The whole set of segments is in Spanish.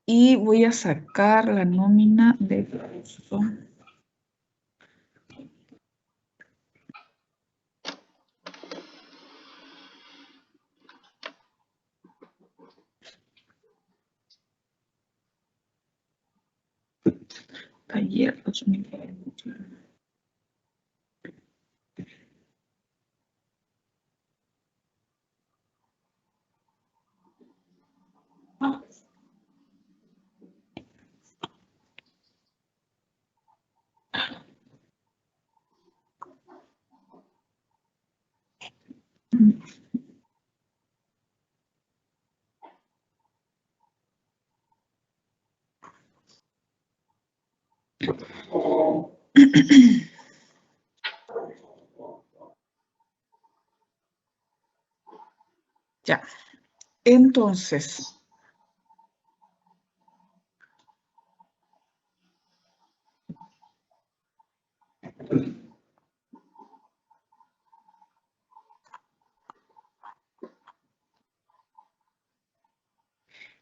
Y voy a sacar la nómina de curso. Taller 2020. Ya, entonces,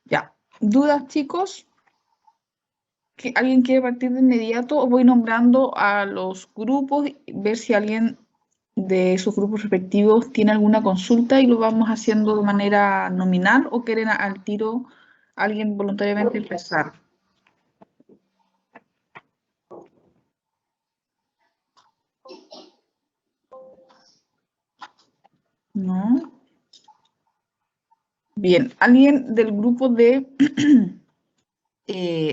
ya. ¿Dudas, chicos? ¿Alguien quiere partir de inmediato? O voy nombrando a los grupos, ver si alguien de sus grupos respectivos tiene alguna consulta y lo vamos haciendo de manera nominal o quieren al tiro alguien voluntariamente empezar. ¿No? Bien, ¿alguien del grupo de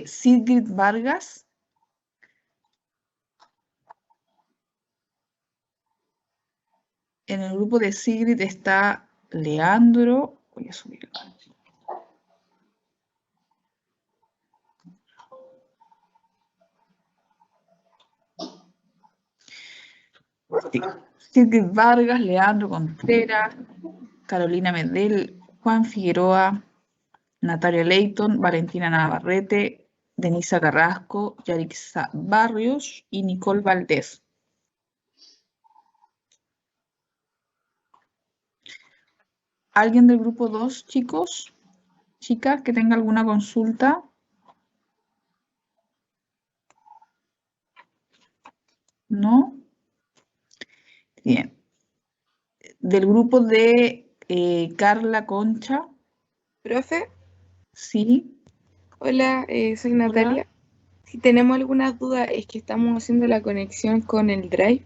Sigrid Vargas? En el grupo de Sigrid está Leandro. Voy a subirlo. Sí. Sigrid Vargas, Leandro Contreras, Carolina Medel, Juan Figueroa, Natalia Leighton, Valentina Navarrete, Denisa Carrasco, Yarixa Barrios y Nicole Valdés. ¿Alguien del grupo 2, chicos? Chicas, que tenga alguna consulta. ¿No? Bien. Del grupo de Carla Concha. Profe, Sí. hola, soy Natalia. Hola. Si tenemos algunas dudas es que estamos haciendo la conexión con el Drive,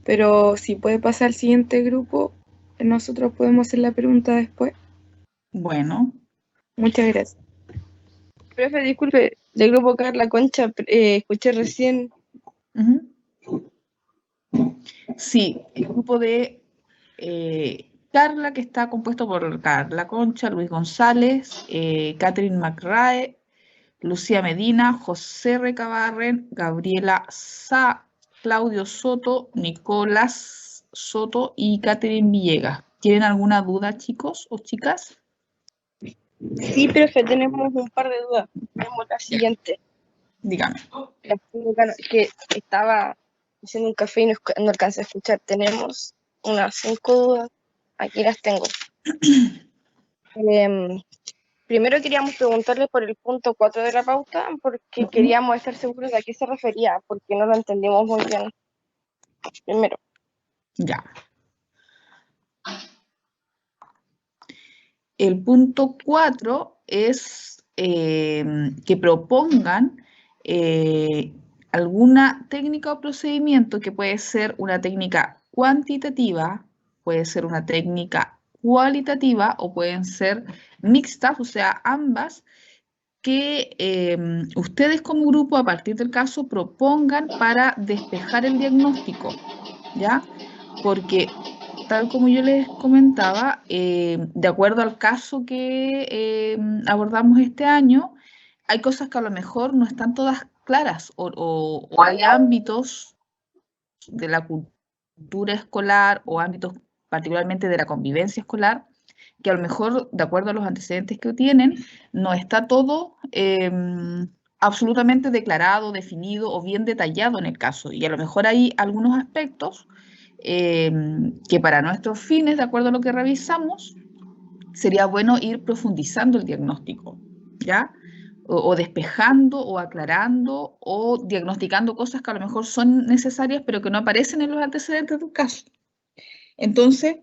pero si puede pasar al siguiente grupo, nosotros podemos hacer la pregunta después. Bueno. Muchas gracias. Profe, disculpe, del grupo Carla Concha, escuché recién. Sí, el grupo de Carla, que está compuesto por Carla Concha, Luis González, Catherine McRae, Lucía Medina, José Recabarren, Gabriela Sá, Claudio Soto, Nicolás Soto y Catherine Villegas. ¿Tienen alguna duda, chicos o chicas? Sí, profe, tenemos un par de dudas. Tenemos la siguiente. Dígame. Que estaba haciendo un café y no alcancé a escuchar. Tenemos unas 5 dudas. Aquí las tengo. Primero queríamos preguntarle por el punto 4 de la pauta, porque queríamos estar seguros de a qué se refería, porque no lo entendimos muy bien. Primero. Ya. El punto 4 es que propongan alguna técnica o procedimiento que puede ser una técnica cuantitativa, puede ser una técnica cualitativa o pueden ser mixtas, o sea, ambas, que ustedes como grupo, a partir del caso, propongan para despejar el diagnóstico, ¿ya? Porque tal como yo les comentaba, de acuerdo al caso que abordamos este año, hay cosas que a lo mejor no están todas claras o hay ámbitos de la cultura escolar o ámbitos particularmente de la convivencia escolar que a lo mejor, de acuerdo a los antecedentes que tienen, no está todo absolutamente declarado, definido o bien detallado en el caso. Y a lo mejor hay algunos aspectos que para nuestros fines, de acuerdo a lo que revisamos, sería bueno ir profundizando el diagnóstico, ¿ya? o despejando o aclarando o diagnosticando cosas que a lo mejor son necesarias pero que no aparecen en los antecedentes del caso. Entonces,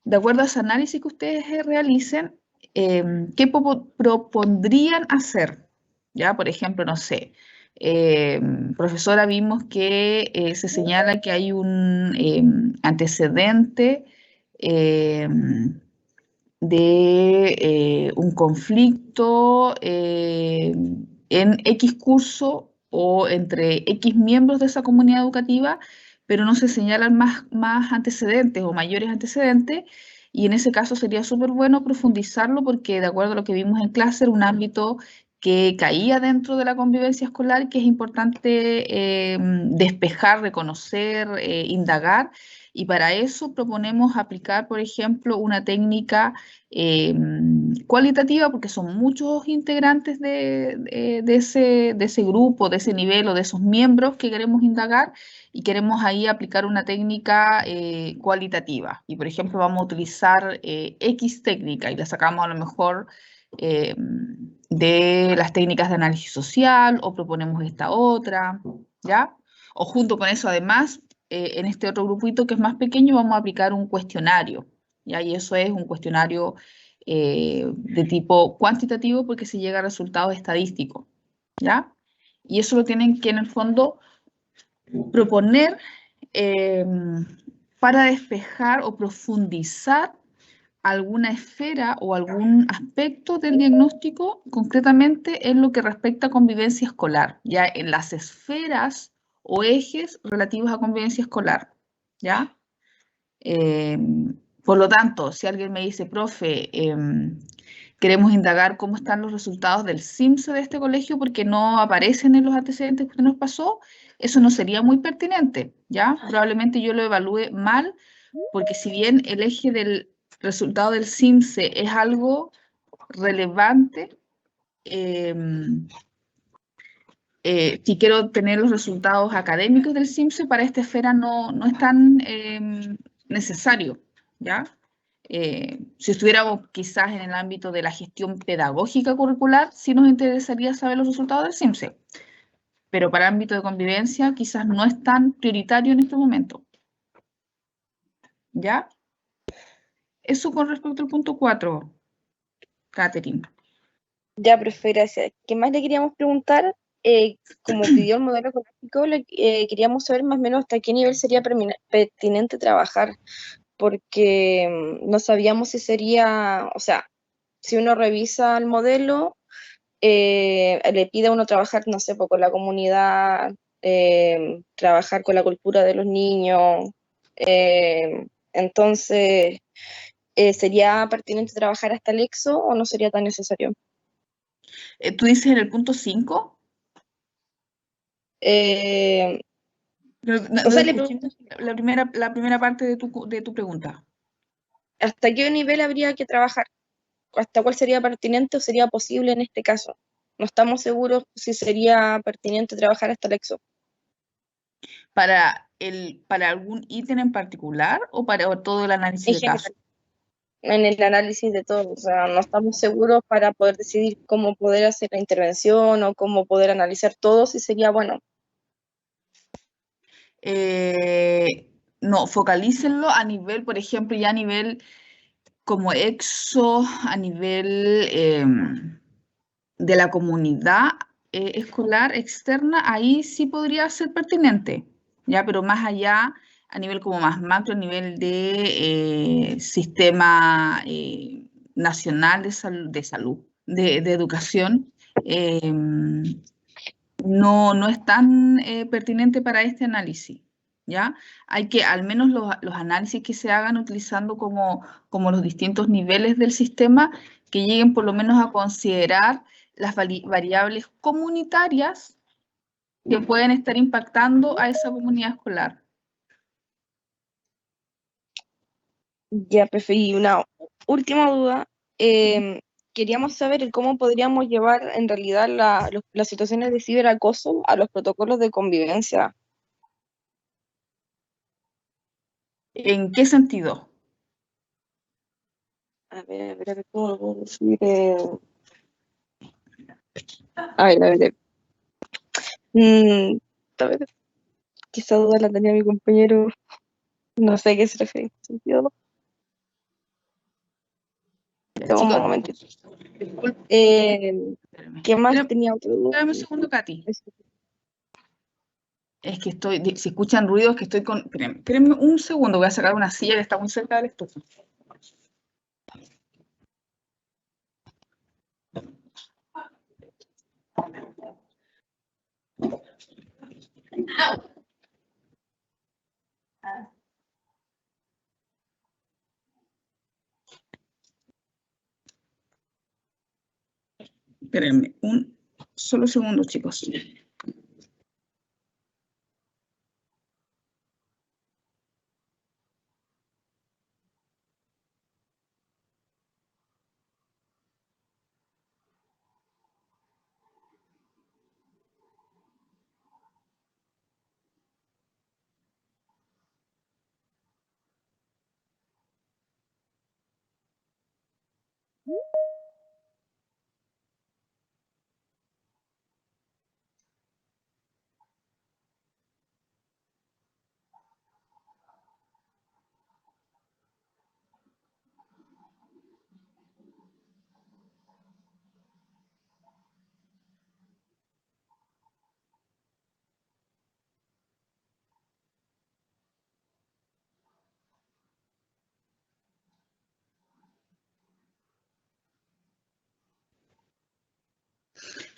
de acuerdo a ese análisis que ustedes realicen, ¿qué propondrían hacer? ¿Ya? Por ejemplo, no sé, profesora, vimos que se señala que hay un antecedente de un conflicto en X curso o entre X miembros de esa comunidad educativa, pero no se señalan más antecedentes o mayores antecedentes, y en ese caso sería súper bueno profundizarlo porque de acuerdo a lo que vimos en clase era un ámbito que caía dentro de la convivencia escolar, que es importante despejar, reconocer, indagar, y para eso proponemos aplicar, por ejemplo, una técnica cualitativa, porque son muchos integrantes de ese grupo, de ese nivel o de esos miembros que queremos indagar, y queremos ahí aplicar una técnica cualitativa. Y por ejemplo vamos a utilizar X técnica y la sacamos a lo mejor de las técnicas de análisis social, o proponemos esta otra, ¿ya? O junto con eso además, en este otro grupito que es más pequeño vamos a aplicar un cuestionario, ¿ya? Y eso es un cuestionario de tipo cuantitativo porque se llega a resultados estadísticos, ¿ya? Y eso lo tienen que en el fondo proponer eh, para despejar o profundizar alguna esfera o algún aspecto del diagnóstico, concretamente en lo que respecta a convivencia escolar, ya en las esferas o ejes relativos a convivencia escolar, ¿ya? Eh, por lo tanto, si alguien me dice, profe, queremos indagar cómo están los resultados del CIMSE de este colegio porque no aparecen en los antecedentes que usted nos pasó, eso no sería muy pertinente, ¿ya? Probablemente yo lo evalúe mal, porque si bien el eje del resultado del CIMSE es algo relevante, eh, si quiero tener los resultados académicos del CIMSE, para esta esfera no es tan necesario, ¿ya? Si estuviéramos quizás en el ámbito de la gestión pedagógica curricular, sí nos interesaría saber los resultados del CIMSE, pero para ámbito de convivencia quizás no es tan prioritario en este momento, ¿ya? Eso con respecto al punto 4, Catherine. Ya, profe, gracias. ¿Qué más le queríamos preguntar? Como pidió el modelo económico, queríamos saber más o menos hasta qué nivel sería pertinente trabajar, porque no sabíamos si sería, o sea, si uno revisa el modelo, le pide a uno trabajar, no sé, pues, con la comunidad, trabajar con la cultura de los niños. Entonces, ¿sería pertinente trabajar hasta el EXO o no sería tan necesario? ¿Tú dices en el punto 5? Eh, No, o no sea, le escuché pregunto la primera parte de tu pregunta. hasta qué nivel habría que trabajar, hasta cuál sería pertinente o sería posible en este caso. No estamos seguros si sería pertinente trabajar hasta el EXO. ¿Para algún ítem en particular o para todo el análisis En de caso? general, en el análisis de todo, o sea, no estamos seguros para poder decidir cómo poder hacer la intervención o cómo poder analizar todo, si sería bueno. No, focalícenlo a nivel, por ejemplo, ya a nivel como EXO, a nivel de la comunidad escolar externa, ahí sí podría ser pertinente, ya, pero más allá, a nivel como más macro, a nivel de sistema nacional de salud, de educación, no es tan pertinente para este análisis, ¿ya? Hay que, al menos los análisis que se hagan utilizando como los distintos niveles del sistema, que lleguen por lo menos a considerar las variables comunitarias que pueden estar impactando a esa comunidad escolar. Ya, preferí una última duda. Queríamos saber el cómo podríamos llevar en realidad las situaciones de ciberacoso a los protocolos de convivencia. ¿En qué sentido? A ver, ¿cómo lo puedo decir? A ver. A ver, que esa duda la tenía mi compañero. No sé a qué se refiere en ese sentido. Ya, chicos, Un momento. disculpen, ¿Qué más espérame, tenía otra duda? espérame un segundo, Katy. Es que si escuchan ruidos, es que estoy con... Espérenme un segundo, voy a sacar una silla que está muy cerca del estufa. Espérenme un solo segundo, chicos.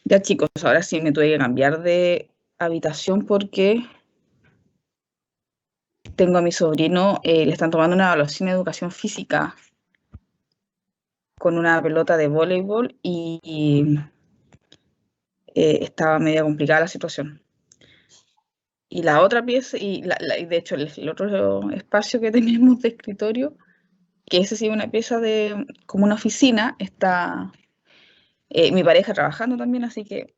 Ya, chicos, ahora sí me tuve que cambiar de habitación porque tengo a mi sobrino, le están tomando una evaluación de educación física con una pelota de voleibol y estaba media complicada la situación. Y la otra pieza, y de hecho el otro espacio que tenemos de escritorio, que ese sí es una pieza de como una oficina, está mi pareja trabajando también, así que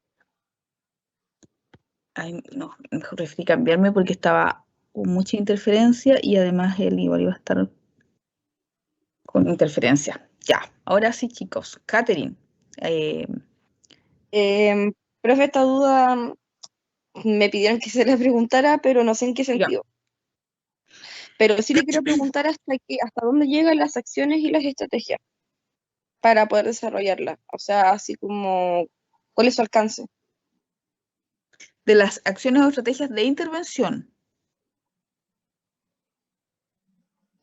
ay, no, mejor preferí cambiarme porque estaba con mucha interferencia y además él igual iba a estar con interferencia. Ya, ahora sí, chicos. Catherine, eh, Profe, esta duda me pidieron que se la preguntara, pero no sé en qué ya, sentido. Pero sí le quiero preguntar hasta dónde llegan las acciones y las estrategias para poder desarrollarlas. O sea, así como, ¿cuál es su alcance? de las acciones o estrategias de intervención,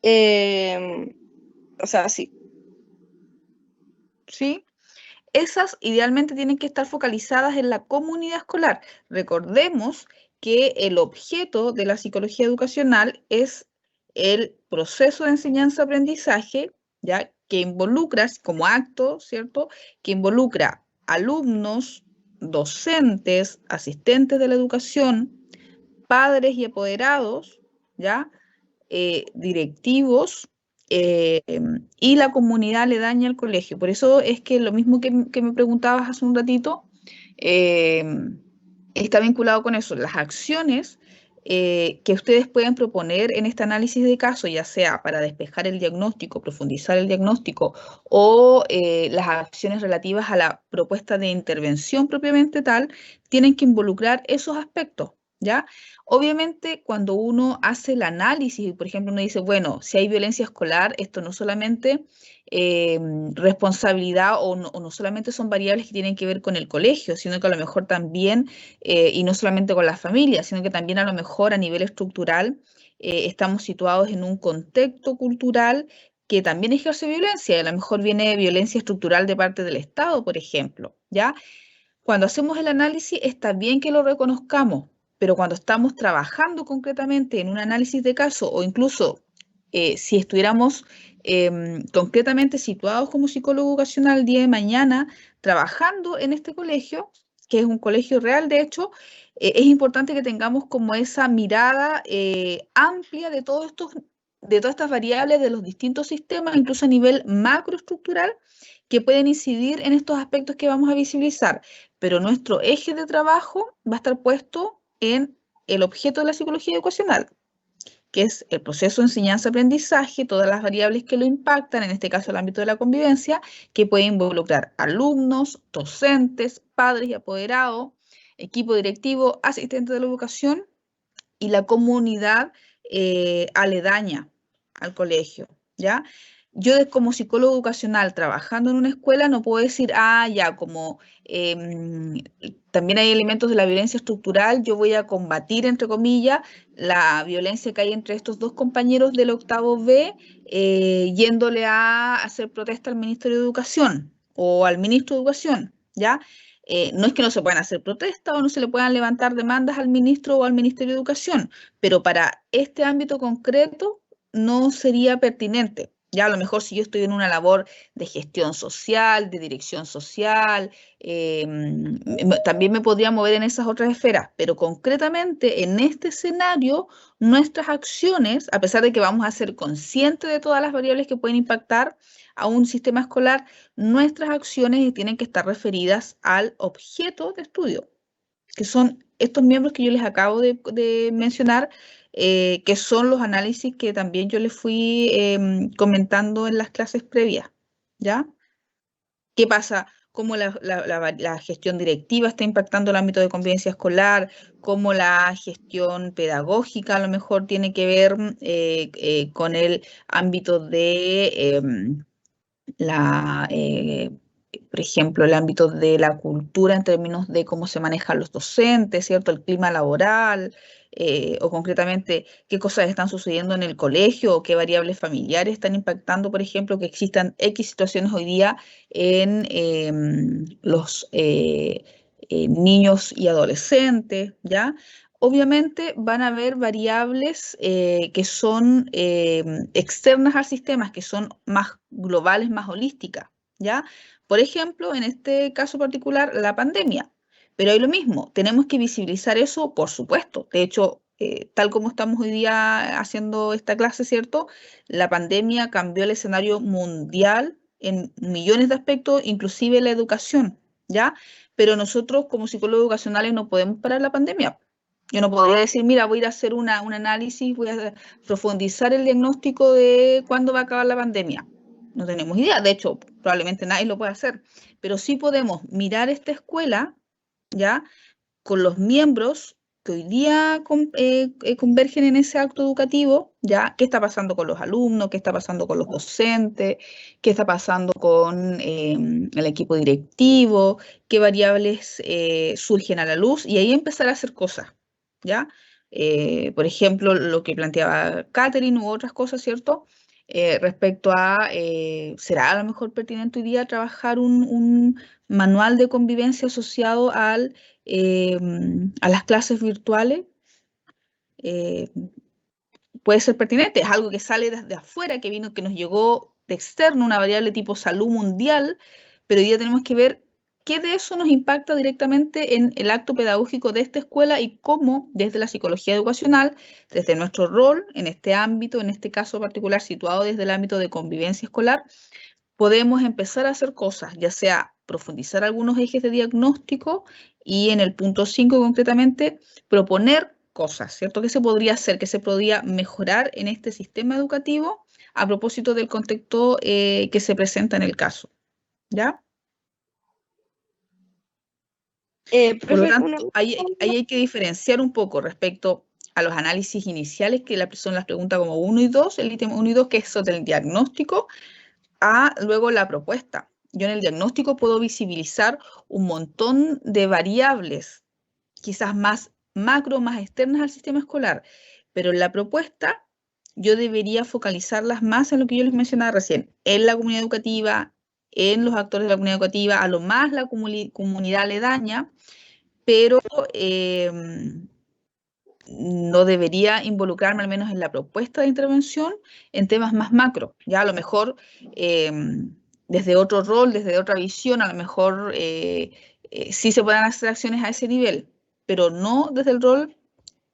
Eh, o sea, sí. ¿sí? Esas idealmente tienen que estar focalizadas en la comunidad escolar. Recordemos que el objeto de la psicología educacional es el proceso de enseñanza-aprendizaje, ¿ya? Que involucra, como acto, ¿cierto? Que involucra alumnos, docentes, asistentes de la educación, padres y apoderados, ¿ya? Directivos y la comunidad le daña al colegio. Por eso es que lo mismo que me preguntabas hace un ratito, eh, está vinculado con eso. Las acciones que ustedes pueden proponer en este análisis de caso, ya sea para despejar el diagnóstico, profundizar el diagnóstico, o las acciones relativas a la propuesta de intervención propiamente tal, tienen que involucrar esos aspectos, ¿ya? Obviamente, cuando uno hace el análisis, por ejemplo, uno dice, bueno, si hay violencia escolar, esto no solamente eh, responsabilidad o no solamente son variables que tienen que ver con el colegio, sino que a lo mejor también, y no solamente con la familia, sino que también a lo mejor a nivel estructural estamos situados en un contexto cultural que también ejerce violencia, y a lo mejor viene violencia estructural de parte del Estado, por ejemplo, ¿ya? Cuando hacemos el análisis está bien que lo reconozcamos, pero cuando estamos trabajando concretamente en un análisis de caso o incluso si estuviéramos concretamente situados como psicólogo educacional el día de mañana trabajando en este colegio, que es un colegio real, de hecho, es importante que tengamos como esa mirada amplia de de todas estas variables de los distintos sistemas, incluso a nivel macroestructural, que pueden incidir en estos aspectos que vamos a visibilizar, pero nuestro eje de trabajo va a estar puesto en el objeto de la psicología educacional, que es el proceso de enseñanza-aprendizaje, todas las variables que lo impactan, en este caso el ámbito de la convivencia, que puede involucrar alumnos, docentes, padres y apoderados, equipo directivo, asistentes de la educación y la comunidad aledaña al colegio, ¿ya? Yo como psicólogo educacional trabajando en una escuela no puedo decir, ya, como también hay elementos de la violencia estructural, yo voy a combatir, entre comillas, la violencia que hay entre estos dos compañeros del octavo B, yéndole a hacer protesta al Ministerio de Educación o al Ministro de Educación, ¿ya? No es que no se puedan hacer protestas o no se le puedan levantar demandas al ministro o al Ministerio de Educación, pero para este ámbito concreto no sería pertinente. Ya a lo mejor si yo estoy en una labor de gestión social, de dirección social, también me podría mover en esas otras esferas, pero concretamente en este escenario, nuestras acciones, a pesar de que vamos a ser conscientes de todas las variables que pueden impactar a un sistema escolar, nuestras acciones tienen que estar referidas al objeto de estudio, que son estos miembros que yo les acabo de mencionar, que son los análisis que también yo les fui comentando en las clases previas, ¿ya? ¿Qué pasa? Cómo la gestión directiva está impactando el ámbito de convivencia escolar, cómo la gestión pedagógica a lo mejor tiene que ver con el ámbito de por ejemplo, el ámbito de la cultura en términos de cómo se manejan los docentes, ¿cierto? El clima laboral, o concretamente qué cosas están sucediendo en el colegio o qué variables familiares están impactando, por ejemplo, que existan X situaciones hoy día en los niños y adolescentes, ¿ya? Obviamente van a haber variables que son externas al sistema, que son más globales, más holísticas, ¿ya? Por ejemplo, en este caso particular, la pandemia. Pero hay lo mismo, tenemos que visibilizar eso, por supuesto. De hecho, tal como estamos hoy día haciendo esta clase, ¿cierto? La pandemia cambió el escenario mundial en millones de aspectos, inclusive la educación, ¿ya? Pero nosotros como psicólogos educacionales no podemos parar la pandemia. Yo no podría decir, mira, voy a ir a hacer un análisis, voy a profundizar el diagnóstico de cuándo va a acabar la pandemia. No tenemos idea, de hecho, probablemente nadie lo puede hacer, pero sí podemos mirar esta escuela, ¿ya? Con los miembros que hoy día convergen en ese acto educativo, ¿ya? ¿Qué está pasando con los alumnos? ¿Qué está pasando con los docentes? ¿Qué está pasando con el equipo directivo? ¿Qué variables surgen a la luz? Y ahí empezar a hacer cosas, ¿ya? Por ejemplo, lo que planteaba Catherine u otras cosas, ¿cierto? Respecto a, ¿será a lo mejor pertinente hoy día trabajar un manual de convivencia asociado a las clases virtuales? Eh, Puede ser pertinente, es algo que sale desde afuera, que vino, que nos llegó de externo, una variable tipo salud mundial, pero hoy día tenemos que ver qué de eso nos impacta directamente en el acto pedagógico de esta escuela y cómo desde la psicología educacional, desde nuestro rol en este ámbito, en este caso particular situado desde el ámbito de convivencia escolar, podemos empezar a hacer cosas, ya sea profundizar algunos ejes de diagnóstico y en el punto 5 concretamente proponer cosas, ¿cierto? ¿Qué se podría hacer? ¿Qué se podría mejorar en este sistema educativo a propósito del contexto que se presenta en el caso? ¿Ya? Por lo Profe, tanto, ahí hay que diferenciar un poco respecto a los análisis iniciales, que son las preguntas como 1 y 2, el ítem 1 y 2, que es sobre el diagnóstico, a luego la propuesta. Yo en el diagnóstico puedo visibilizar un montón de variables, quizás más macro, más externas al sistema escolar, pero en la propuesta yo debería focalizarlas más en lo que yo les mencionaba recién, en la comunidad educativa, en los actores de la comunidad educativa, a lo más la comunidad aledaña, pero no debería involucrarme, al menos en la propuesta de intervención, en temas más macro. Ya a lo mejor desde otro rol, desde otra visión, a lo mejor sí se pueden hacer acciones a ese nivel, pero no desde el rol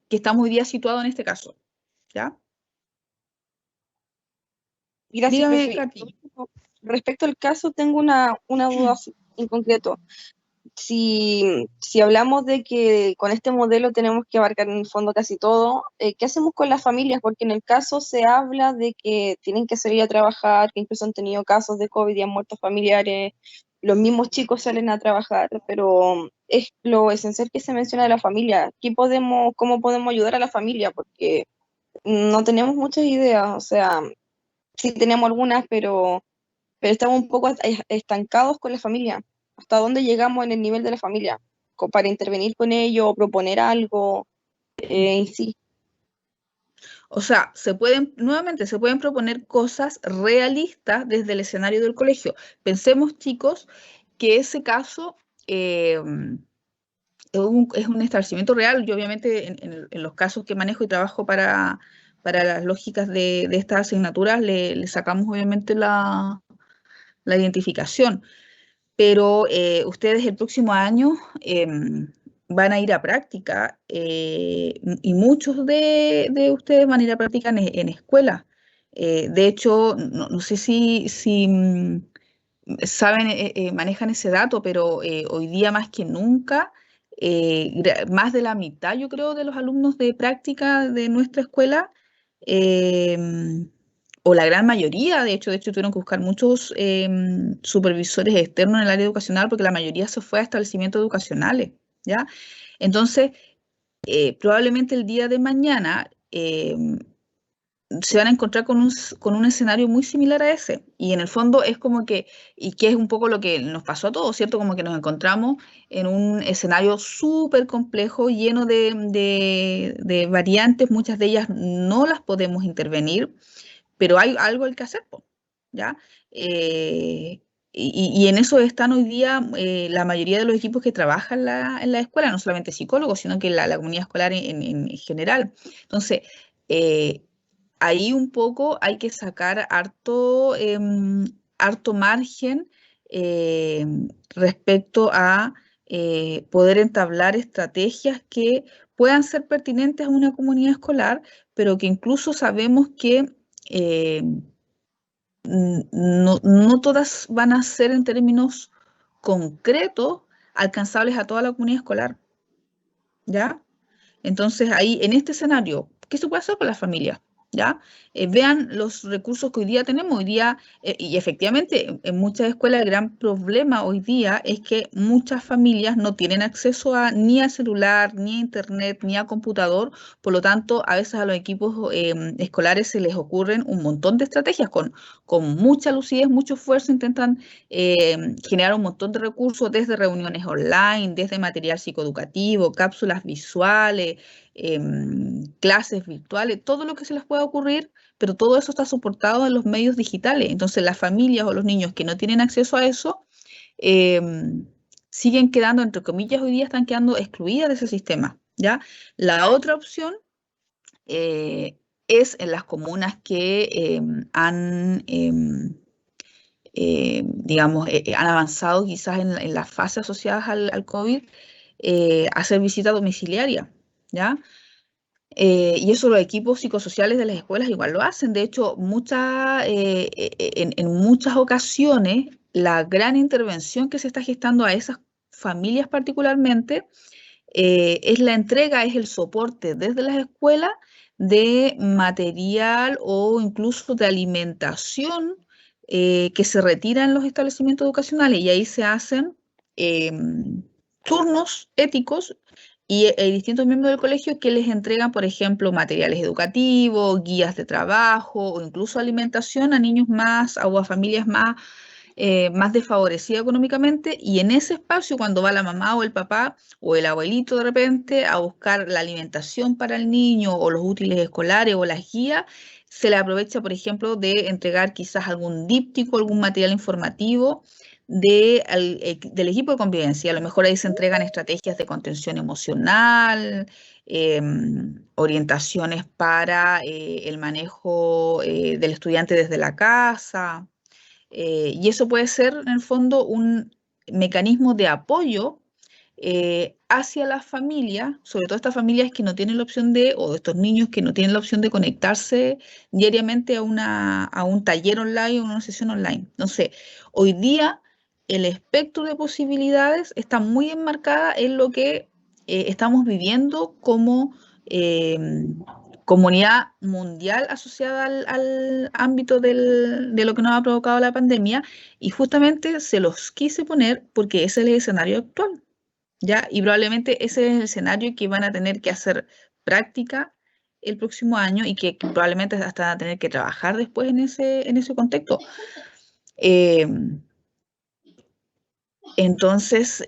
que estamos hoy día situado en este caso. ¿Ya? gracias, Dígame, profe. Katy. Respecto al caso, tengo una duda en concreto. si hablamos de que con este modelo tenemos que abarcar en el fondo casi todo, ¿qué hacemos con las familias? Porque en el caso se habla de que tienen que salir a trabajar, que incluso han tenido casos de COVID y han muerto familiares, los mismos chicos salen a trabajar, pero es lo esencial que se menciona de la familia. ¿Cómo podemos ayudar a la familia? Porque no tenemos muchas ideas, o sea, sí tenemos algunas, pero estamos un poco estancados con la familia. ¿Hasta dónde llegamos en el nivel de la familia? Para intervenir con ellos o proponer algo en sí. O sea, nuevamente, se pueden proponer cosas realistas desde el escenario del colegio. Pensemos, chicos, que ese caso es un establecimiento real. Yo obviamente en los casos que manejo y trabajo para las lógicas de estas asignaturas le sacamos obviamente la identificación, pero ustedes el próximo año van a ir a práctica y muchos de ustedes van a ir a práctica en escuela. De hecho, no sé si saben, manejan ese dato, pero hoy día más que nunca, más de la mitad, yo creo, de los alumnos de práctica de nuestra escuela, o la gran mayoría, de hecho, tuvieron que buscar muchos supervisores externos en el área educacional porque la mayoría se fue a establecimientos educacionales, ¿ya? Entonces, probablemente el día de mañana se van a encontrar con un escenario muy similar a ese. Y en el fondo es como que, y que es un poco lo que nos pasó a todos, ¿cierto? Como que nos encontramos en un escenario súper complejo, lleno de variantes, muchas de ellas no las podemos intervenir, pero hay algo al que hacer, po, ¿ya? Y en eso están hoy día la mayoría de los equipos que trabajan en la escuela, no solamente psicólogos, sino que la comunidad escolar en general. Entonces, eh, ahí un poco hay que sacar harto margen respecto a poder entablar estrategias que puedan ser pertinentes a una comunidad escolar, pero que incluso sabemos que eh, no todas van a ser en términos concretos alcanzables a toda la comunidad escolar, ¿ya? Entonces, ahí, en este escenario, ¿qué se puede hacer con las familias? ¿Ya? Vean los recursos que hoy día tenemos. Hoy día, y efectivamente, en muchas escuelas el gran problema hoy día es que muchas familias no tienen acceso ni a celular, ni a internet, ni a computador. Por lo tanto, a veces a los equipos escolares se les ocurren un montón de estrategias con mucha lucidez, mucho esfuerzo, intentan generar un montón de recursos desde reuniones online, desde material psicoeducativo, cápsulas visuales, clases virtuales, todo lo que se les pueda ocurrir, pero todo eso está soportado en los medios digitales. Entonces, las familias o los niños que no tienen acceso a eso siguen quedando, entre comillas, hoy día están quedando excluidas de ese sistema, ¿ya? La otra opción es en las comunas que digamos, han avanzado quizás en las fases asociadas al COVID, hacer visita domiciliaria, ¿ya? Y eso los equipos psicosociales de las escuelas igual lo hacen. De hecho, en muchas ocasiones, la gran intervención que se está gestando a esas familias particularmente es la entrega, es el soporte desde las escuelas de material o incluso de alimentación que se retira en los establecimientos educacionales y ahí se hacen turnos éticos y hay distintos miembros del colegio que les entregan, por ejemplo, materiales educativos, guías de trabajo o incluso alimentación a niños más o a familias más desfavorecidas económicamente, y en ese espacio, cuando va la mamá o el papá o el abuelito de repente a buscar la alimentación para el niño o los útiles escolares o las guías, se le aprovecha, por ejemplo, de entregar quizás algún díptico, algún material informativo del equipo de convivencia. A lo mejor ahí se entregan estrategias de contención emocional, orientaciones para el manejo del estudiante desde la casa. Y eso puede ser, en el fondo, un mecanismo de apoyo hacia las familias, sobre todo estas familias que no tienen la opción o estos niños que no tienen la opción de conectarse diariamente a un taller online o una sesión online. Entonces, hoy día el espectro de posibilidades está muy enmarcada en lo que estamos viviendo como comunidad mundial asociada al ámbito de lo que nos ha provocado la pandemia, y justamente se los quise poner porque ese es el escenario actual, ¿ya? Y probablemente ese es el escenario que van a tener que hacer práctica el próximo año y que probablemente hasta van a tener que trabajar después en ese contexto. Eh, entonces,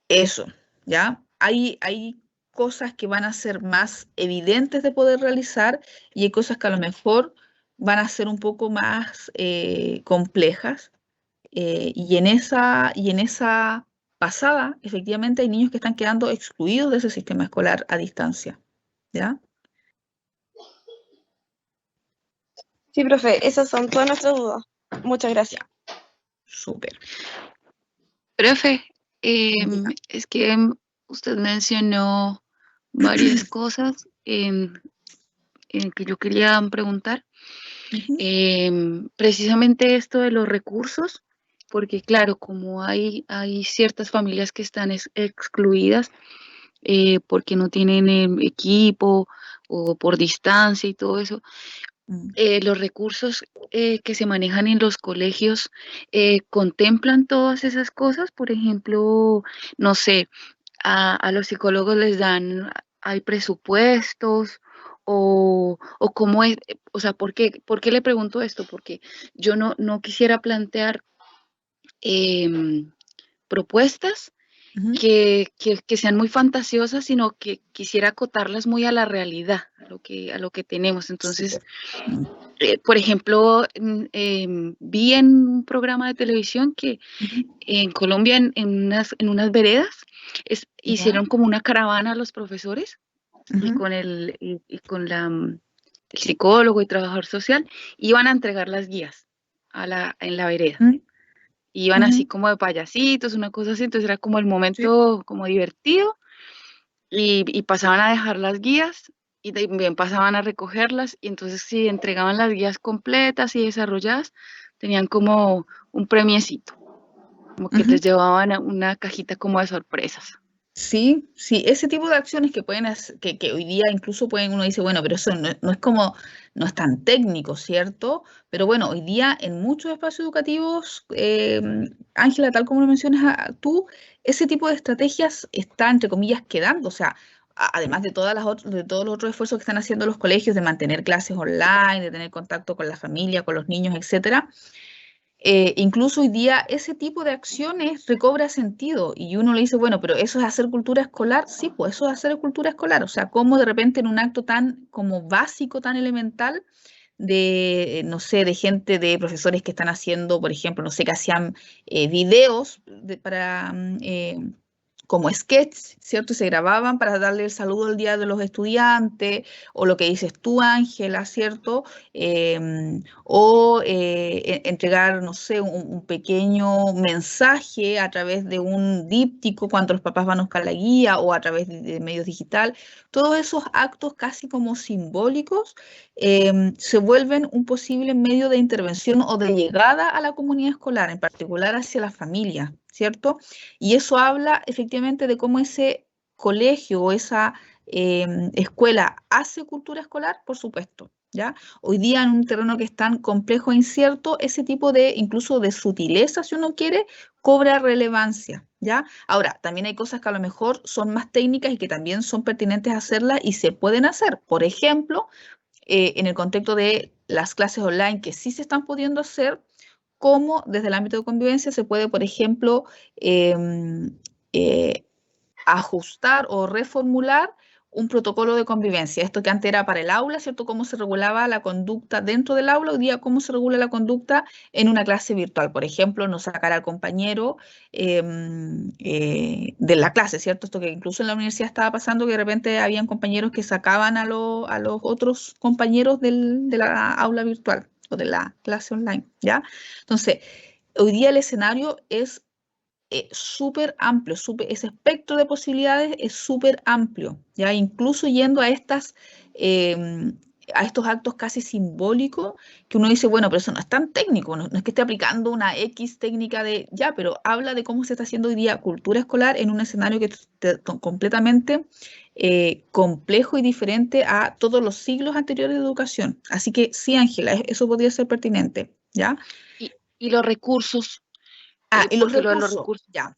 eso, ¿ya? Hay cosas que van a ser más evidentes de poder realizar y hay cosas que a lo mejor van a ser un poco más complejas. Y en esa pasada, efectivamente, hay niños que están quedando excluidos de ese sistema escolar a distancia, ¿ya? Sí, profe, esas son todas nuestras dudas. Muchas gracias. Súper. Profe, Ya. es que usted mencionó varias cosas en que yo quería preguntar. Ujú. Precisamente esto de los recursos, porque claro, como hay ciertas familias que están excluidas porque no tienen equipo o por distancia y todo eso, los recursos que se manejan en los colegios contemplan todas esas cosas. Por ejemplo, no sé, a los psicólogos les dan, hay presupuestos o cómo es, o sea, por qué le pregunto esto? Porque yo no quisiera plantear propuestas Ujú. que sean muy fantasiosas, sino que quisiera acotarlas muy a la realidad, a lo que tenemos. Entonces, Súper. Mm. por ejemplo, vi en un programa de televisión que Ujú. en Colombia, en unas veredas, Ya. hicieron como una caravana a los profesores y Ujú. con el psicólogo y trabajador social, iban a entregar las guías en la vereda. Mm. Iban así Ujú. como de payasitos, una cosa así, entonces era como el Sí. momento como divertido y pasaban a dejar las guías y también pasaban a recogerlas y entonces si entregaban las guías completas y desarrolladas, tenían como un premiecito, como que Ujú. les llevaban una cajita como de sorpresas. Sí, sí, ese tipo de acciones que pueden hacer, que hoy día incluso pueden, uno dice, bueno, pero eso no es como, no es tan técnico, ¿cierto? Pero bueno, hoy día en muchos espacios educativos, Ángela, tal como lo mencionas tú, ese tipo de estrategias está, entre comillas, quedando. O sea, además de de todos los otros esfuerzos que están haciendo los colegios de mantener clases online, de tener contacto con la familia, con los niños, etcétera. Incluso hoy día ese tipo de acciones recobra sentido y uno le dice, bueno, pero ¿eso es hacer cultura escolar? Sí, pues eso es hacer cultura escolar. O sea, cómo de repente en un acto tan como básico, tan elemental, de, no sé, de gente, de profesores que están haciendo, por ejemplo, no sé, que hacían videos para como sketches, ¿cierto? Y se grababan para darle el saludo al día de los estudiantes, o lo que dices tú, Ángela, ¿cierto? Entregar, no sé, un pequeño mensaje a través de un díptico cuando los papás van a buscar la guía o a través de medios digital. Todos esos actos casi como simbólicos se vuelven un posible medio de intervención o de llegada a la comunidad escolar, en particular hacia la familia, ¿cierto? Y eso habla efectivamente de cómo ese colegio o esa escuela hace cultura escolar, por supuesto, ¿ya? Hoy día en un terreno que es tan complejo e incierto, ese tipo de, incluso de sutileza, si uno quiere, cobra relevancia, ¿ya? Ahora, también hay cosas que a lo mejor son más técnicas y que también son pertinentes hacerlas y se pueden hacer. Por ejemplo, en el contexto de las clases online que sí se están pudiendo hacer, cómo desde el ámbito de convivencia se puede, por ejemplo, eh, ajustar o reformular un protocolo de convivencia. Esto que antes era para el aula, ¿cierto? Cómo se regulaba la conducta dentro del aula, hoy día cómo se regula la conducta en una clase virtual. Por ejemplo, no sacar al compañero de la clase, ¿cierto? Esto que incluso en la universidad estaba pasando, que de repente habían compañeros que sacaban a los otros compañeros de la aula virtual o de la clase online, ¿ya? Entonces, hoy día el escenario es súper amplio, ese espectro de posibilidades es súper amplio, ¿ya? Incluso yendo a estas, a estos actos casi simbólicos que uno dice, bueno, pero eso no es tan técnico, no es que esté aplicando una X técnica de, ya, pero habla de cómo se está haciendo hoy día cultura escolar en un escenario que es completamente complejo y diferente a todos los siglos anteriores de educación. Así que sí, Ángela, eso podría ser pertinente, ¿ya? Y los recursos, Y porque los lo de los recursos, recursos. ya.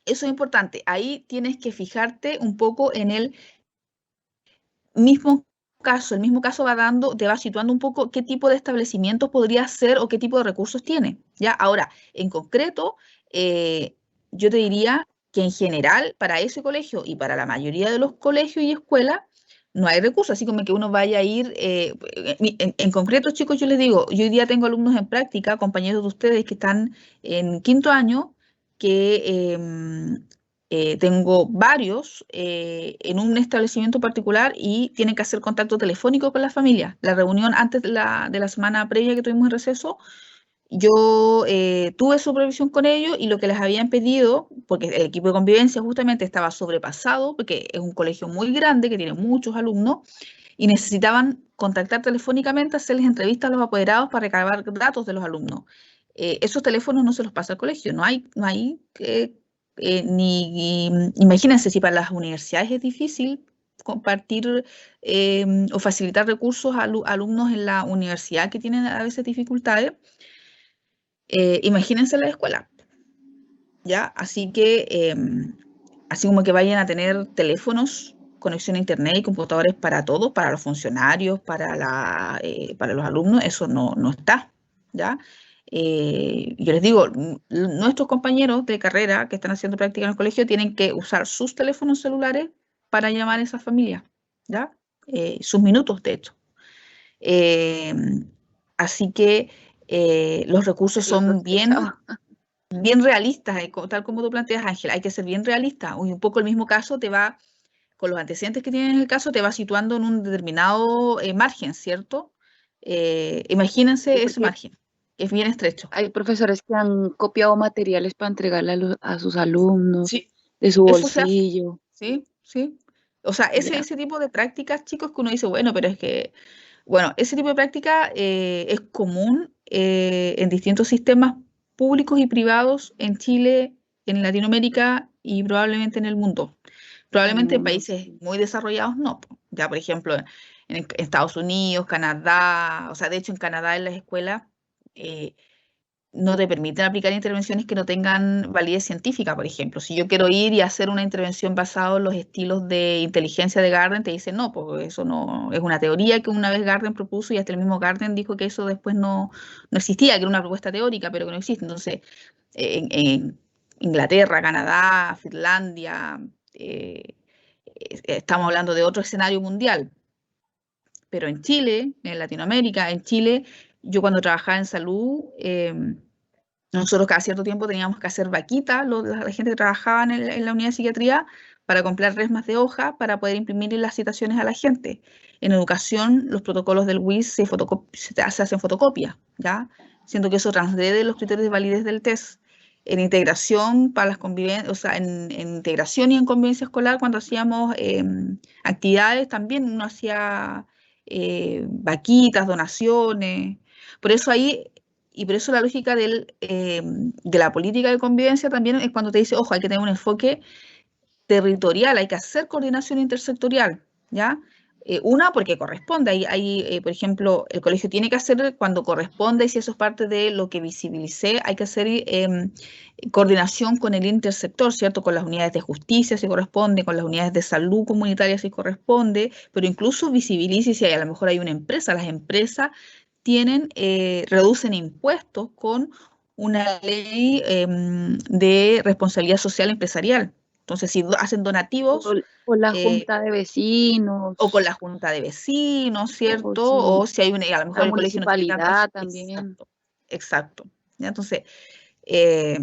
Eso es importante. Ahí tienes que fijarte un poco en el mismo caso. El mismo caso va dando, te va situando un poco qué tipo de establecimientos podría ser o qué tipo de recursos tiene. ¿Ya? Ahora, en concreto, yo te diría que en general para ese colegio y para la mayoría de los colegios y escuelas no hay recursos, así como que uno vaya a ir, en concreto, chicos, yo les digo, yo hoy día tengo alumnos en práctica, compañeros de ustedes que están en quinto año, que tengo varios en un establecimiento particular y tienen que hacer contacto telefónico con la familia. La reunión antes de la semana previa que tuvimos en receso, yo tuve supervisión con ellos y lo que les habían pedido, porque el equipo de convivencia justamente estaba sobrepasado, porque es un colegio muy grande que tiene muchos alumnos, y necesitaban contactar telefónicamente, hacerles entrevistas a los apoderados para recabar datos de los alumnos. Esos teléfonos no se los pasa al colegio, imagínense si para las universidades es difícil compartir o facilitar recursos a alumnos en la universidad que tienen a veces dificultades, imagínense la escuela, ¿ya? Así que, así como que vayan a tener teléfonos, conexión a internet y computadores para todos, para los funcionarios, para los alumnos, eso no está, ¿ya? Yo les digo, nuestros compañeros de carrera que están haciendo práctica en el colegio tienen que usar sus teléfonos celulares para llamar a esas familias, ¿ya? Sus minutos, de hecho. Eh, Así que los recursos son bien realistas, tal como tú planteas, Ángela, hay que ser bien realista. Un poco el mismo caso te va, con los antecedentes que tienen en el caso, te va situando en un determinado margen, ¿cierto? Imagínense ese margen, que es bien estrecho. Hay profesores que han copiado materiales para entregarle a sus alumnos Sí, de su eso se hace. bolsillo. Sí, sí. O sea, Ya. ese tipo de prácticas, chicos, que uno dice, bueno, pero es que, bueno, ese tipo de práctica es común en distintos sistemas públicos y privados en Chile, en Latinoamérica y probablemente en el mundo. En el Probablemente en mundo. países muy desarrollados no. Ya, por ejemplo, en Estados Unidos, Canadá, o sea, de hecho en Canadá en las escuelas no te permiten aplicar intervenciones que no tengan validez científica, por ejemplo. Si yo quiero ir y hacer una intervención basada en los estilos de inteligencia de Garden, te dicen no, porque eso no es una teoría que una vez Garden propuso y hasta el mismo Garden dijo que eso después no existía, que era una propuesta teórica, pero que no existe. Entonces, en Inglaterra, Canadá, Finlandia, estamos hablando de otro escenario mundial. Pero en Chile, en Latinoamérica, en Chile, yo cuando trabajaba en salud, nosotros cada cierto tiempo teníamos que hacer vaquitas, la gente que trabajaba en la unidad de psiquiatría, para comprar resmas de hoja para poder imprimir las citaciones a la gente. En educación, los protocolos del WIS se hacen fotocopia, ¿ya? Siendo que eso transgrede los criterios de validez del test. En integración para las convivencias, o sea, en integración y en convivencia escolar, cuando hacíamos actividades, también uno hacía vaquitas, donaciones. Por eso ahí y por eso la lógica de la política de convivencia también es cuando te dice, ojo, hay que tener un enfoque territorial, hay que hacer coordinación intersectorial, ¿ya? Una, porque corresponde, por ejemplo, el colegio tiene que hacer cuando corresponde, y si eso es parte de lo que visibilicé, hay que hacer coordinación con el intersector, ¿cierto? Con las unidades de justicia, si corresponde, con las unidades de salud comunitaria, si corresponde, pero incluso visibilice si a lo mejor hay una empresa, las empresas reducen impuestos con una ley de responsabilidad social empresarial. Entonces, si hacen donativos O la junta de vecinos, o con la junta de vecinos, o ¿cierto? si O si hay a lo mejor la el colegio no tiene tantas. municipalidad también. Exacto, exacto. ¿Ya? Entonces, eh,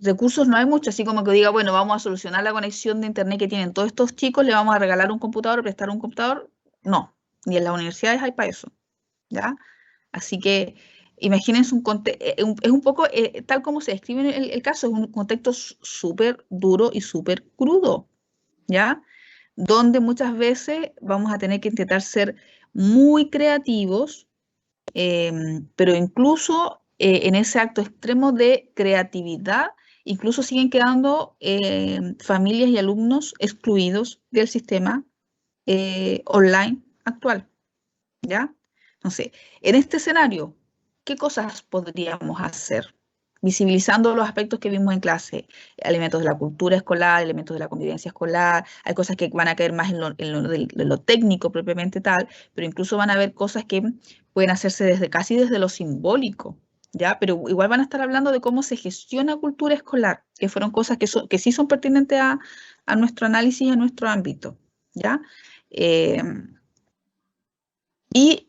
recursos no hay mucho, así como que diga, bueno, vamos a solucionar la conexión de internet que tienen todos estos chicos, le vamos a regalar un computador, prestar un computador. No, ni en las universidades hay para eso, ¿ya? Así que imagínense es un poco tal como se describe en el caso, es un contexto súper duro y súper crudo, ¿ya? donde muchas veces vamos a tener que intentar ser muy creativos, pero incluso en ese acto extremo de creatividad, incluso siguen quedando familias y alumnos excluidos del sistema online actual, ¿ya? Entonces, en este escenario, ¿qué cosas podríamos hacer? Visibilizando los aspectos que vimos en clase, elementos de la cultura escolar, elementos de la convivencia escolar, hay cosas que van a caer más en lo técnico propiamente tal, pero incluso van a haber cosas que pueden hacerse casi desde lo simbólico, ¿ya? Pero igual van a estar hablando de cómo se gestiona cultura escolar, que fueron cosas que sí son pertinentes a nuestro análisis, a nuestro ámbito, ¿ya? Y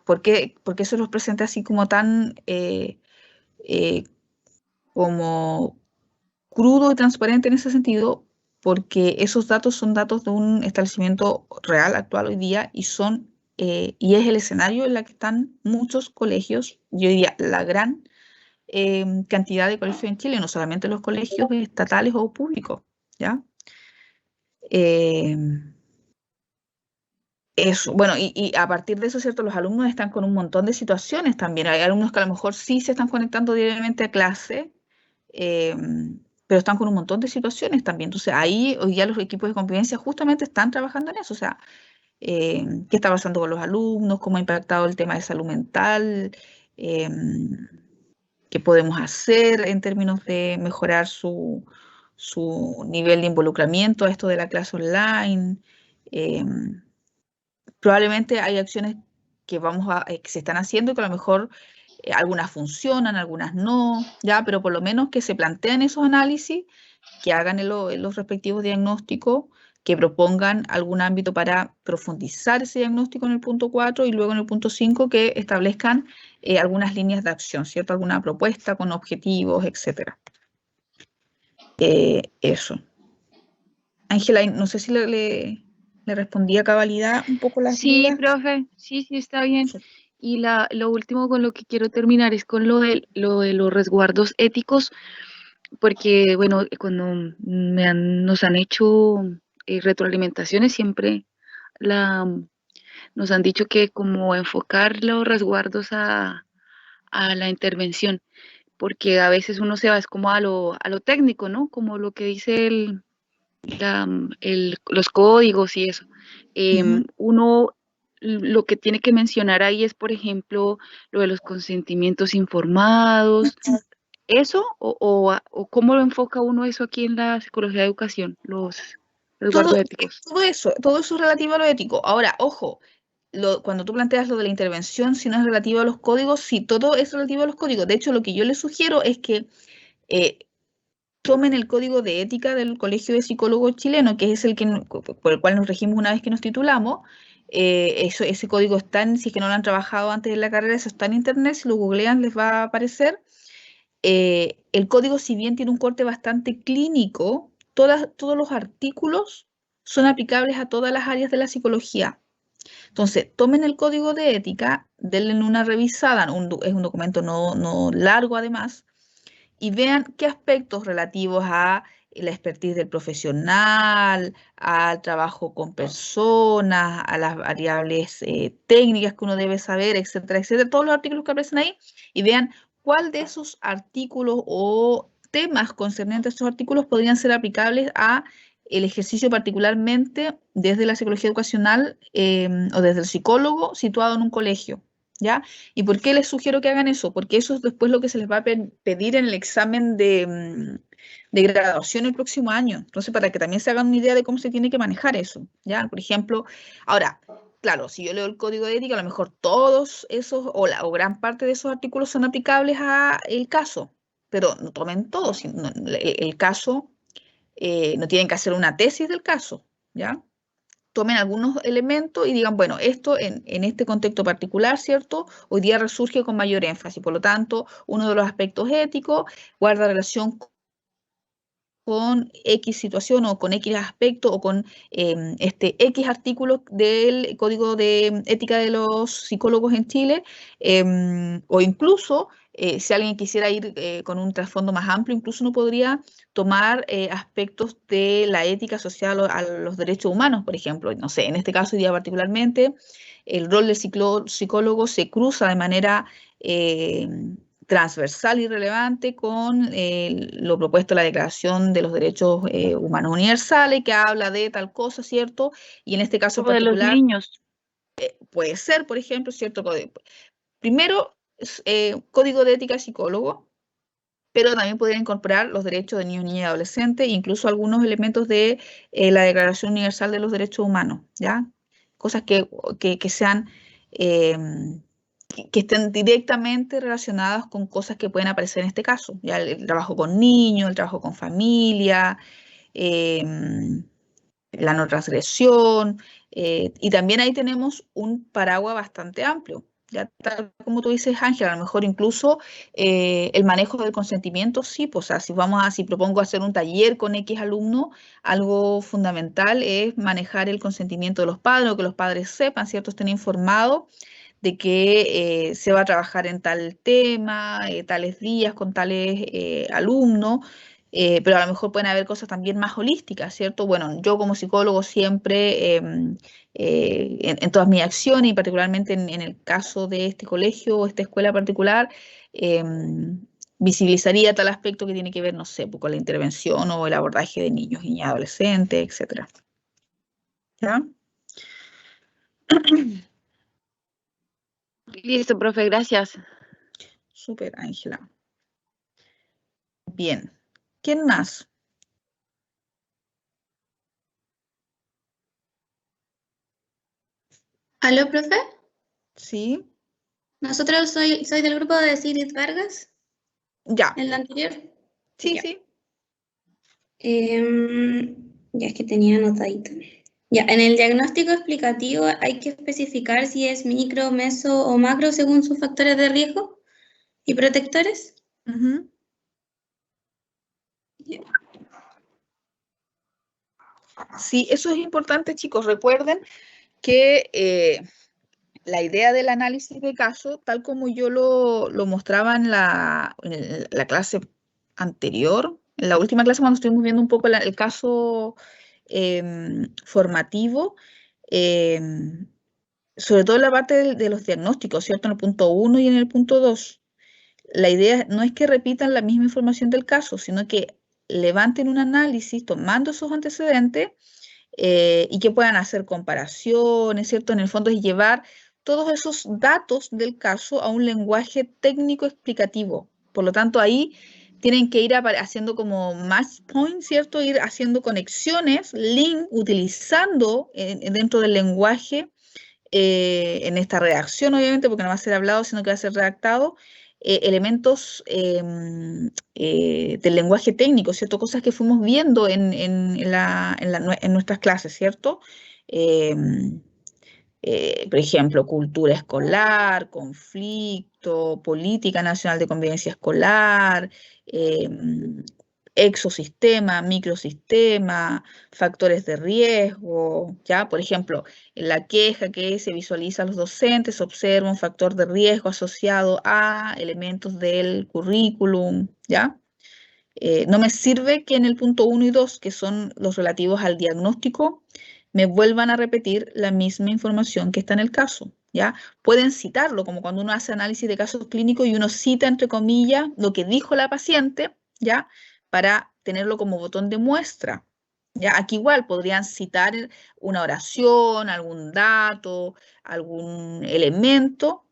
¿por qué se los presenta así como tan como crudo y transparente en ese sentido? Porque esos datos son datos de un establecimiento real, actual hoy día, y es el escenario en el que están muchos colegios, yo diría la gran cantidad de colegios en Chile, no solamente los colegios estatales o públicos, ¿ya? Eso, bueno, y a partir de eso, ¿cierto? Los alumnos están con un montón de situaciones también. Hay alumnos que a lo mejor sí se están conectando diariamente a clase, eh, pero están con un montón de situaciones también. Entonces, ahí hoy ya los equipos de convivencia justamente están trabajando en eso. O sea, qué está pasando con los alumnos, cómo ha impactado el tema de salud mental, eh, qué podemos hacer en términos de mejorar su nivel de involucramiento a esto de la clase online. Probablemente hay acciones que se están haciendo y que a lo mejor algunas funcionan, algunas no, ya, pero por lo menos que se planteen esos análisis, que hagan los respectivos diagnósticos, que propongan algún ámbito para profundizar ese diagnóstico en el punto 4 y luego en el punto 5 que establezcan algunas líneas de acción, ¿cierto? Alguna propuesta con objetivos, etcétera. Eso. Ángela, no sé si le respondí a cabalidad un poco las Sí, dudas. profe, sí, está bien. Sí. Y lo último con lo que quiero terminar es con lo de los resguardos éticos, porque, bueno, cuando nos han hecho retroalimentaciones, siempre nos han dicho que como enfocar los resguardos a la intervención, porque a veces uno se va es como a lo técnico, ¿no? Como lo que dice los códigos y eso. Uno lo que tiene que mencionar ahí es, por ejemplo, lo de los consentimientos informados, eso, o cómo lo enfoca uno eso aquí en la psicología de educación, los resguardos éticos. Todo eso es relativo a lo ético. Ahora, ojo, cuando tú planteas lo de la intervención, si no es relativo a los códigos, sí, todo es relativo a los códigos. De hecho, lo que yo les sugiero es que tomen el código de ética del Colegio de Psicólogos Chileno, que es por el cual nos regimos una vez que nos titulamos. Ese código está si es que no lo han trabajado antes de la carrera, eso está en internet, si lo googlean les va a aparecer. El código, si bien tiene un corte bastante clínico, todos los artículos son aplicables a todas las áreas de la psicología. Entonces, tomen el código de ética, denle una revisada, es un documento no largo además, y vean qué aspectos relativos a la expertise del profesional, al trabajo con personas, a las variables técnicas que uno debe saber, etcétera, etcétera, todos los artículos que aparecen ahí, y vean cuál de esos artículos o temas concernientes a esos artículos podrían ser aplicables a el ejercicio particularmente desde la psicología educacional o desde el psicólogo situado en un colegio, ¿ya? ¿Y por qué les sugiero que hagan eso? Porque eso es después lo que se les va a pedir en el examen de graduación el próximo año. Entonces, para que también se hagan una idea de cómo se tiene que manejar eso, ¿ya? Por ejemplo, ahora, claro, si yo leo el código de ética, a lo mejor todos esos o gran parte de esos artículos son aplicables a el caso, pero no tomen todos. El caso, no tienen que hacer una tesis del caso, ¿ya? Tomen algunos elementos y digan, bueno, esto en este contexto particular, ¿cierto? Hoy día resurge con mayor énfasis. Por lo tanto, uno de los aspectos éticos guarda relación con X situación o con X aspecto o con este X artículo del Código de Ética de los Psicólogos en Chile, o incluso Si alguien quisiera ir con un trasfondo más amplio, incluso uno podría tomar aspectos de la ética social a los derechos humanos, por ejemplo. No sé, en este caso, ya particularmente, el rol del psicólogo se cruza de manera transversal y relevante con lo propuesto en la Declaración de los Derechos Humanos Universales, que habla de tal cosa, ¿cierto? Y en este caso en O de los particular, niños. puede ser, por ejemplo, ¿cierto? Primero, código de ética psicólogo, pero también podría incorporar los derechos de niños, niñas y adolescentes, incluso algunos elementos de la Declaración Universal de los Derechos Humanos, ¿ya? Cosas que sean, que estén directamente relacionadas con cosas que pueden aparecer en este caso, ¿ya? El trabajo con niños, el trabajo con familia, la no transgresión, y también ahí tenemos un paraguas bastante amplio. Ya tal como tú dices, Ángela, a lo mejor incluso el manejo del consentimiento, sí, pues, o sea, si propongo hacer un taller con X alumno, algo fundamental es manejar el consentimiento de los padres, o que los padres sepan, ¿cierto? Estén informados de que se va a trabajar en tal tema, tales días, con tales alumnos, pero a lo mejor pueden haber cosas también más holísticas, ¿cierto? Bueno, yo como psicólogo siempre, en todas mis acciones, y particularmente en el caso de este colegio o esta escuela particular, visibilizaría tal aspecto que tiene que ver, no sé, pues, con la intervención o el abordaje de niños y adolescentes, etcétera. ¿Ya? Listo, profe, gracias. Súper, Ángela. Bien. ¿Quién más? ¿Aló, profe? Sí, Nosotros soy del grupo de Sigrid Vargas, ya, en la anterior. sí, Ya. sí. Ya es que tenía anotadito. Ya, en el diagnóstico explicativo hay que especificar si es micro, meso o macro según sus factores de riesgo y protectores. Ujú. Ya. Sí, eso es importante, chicos. Recuerden que la idea del análisis de caso, tal como yo lo mostraba en la clase anterior, en la última clase cuando estuvimos viendo un poco el caso formativo, em, sobre todo en la parte de los diagnósticos, ¿cierto? En el punto 1 y en el punto 2. La idea no es que repitan la misma información del caso, sino que levanten un análisis tomando esos antecedentes y que puedan hacer comparaciones, ¿cierto? En el fondo es llevar todos esos datos del caso a un lenguaje técnico explicativo. Por lo tanto, ahí tienen que ir haciendo como match points, ¿cierto? Ir haciendo conexiones, link, utilizando dentro del lenguaje, en esta redacción, obviamente, porque no va a ser hablado, sino que va a ser redactado, elementos del lenguaje técnico, ¿cierto? Cosas que fuimos viendo en nuestras clases, ¿cierto? Por ejemplo, cultura escolar, conflicto, política nacional de convivencia escolar, exosistema, microsistema, factores de riesgo, ¿ya? Por ejemplo, en la queja que se visualiza a los docentes, observa un factor de riesgo asociado a elementos del currículum, ¿ya? No me sirve que en el punto 1 y 2, que son los relativos al diagnóstico, me vuelvan a repetir la misma información que está en el caso, ¿ya? Pueden citarlo, como cuando uno hace análisis de casos clínicos y uno cita, entre comillas, lo que dijo la paciente, ¿ya? Para tenerlo como botón de muestra, ¿ya? Aquí igual podrían citar una oración, algún dato, algún elemento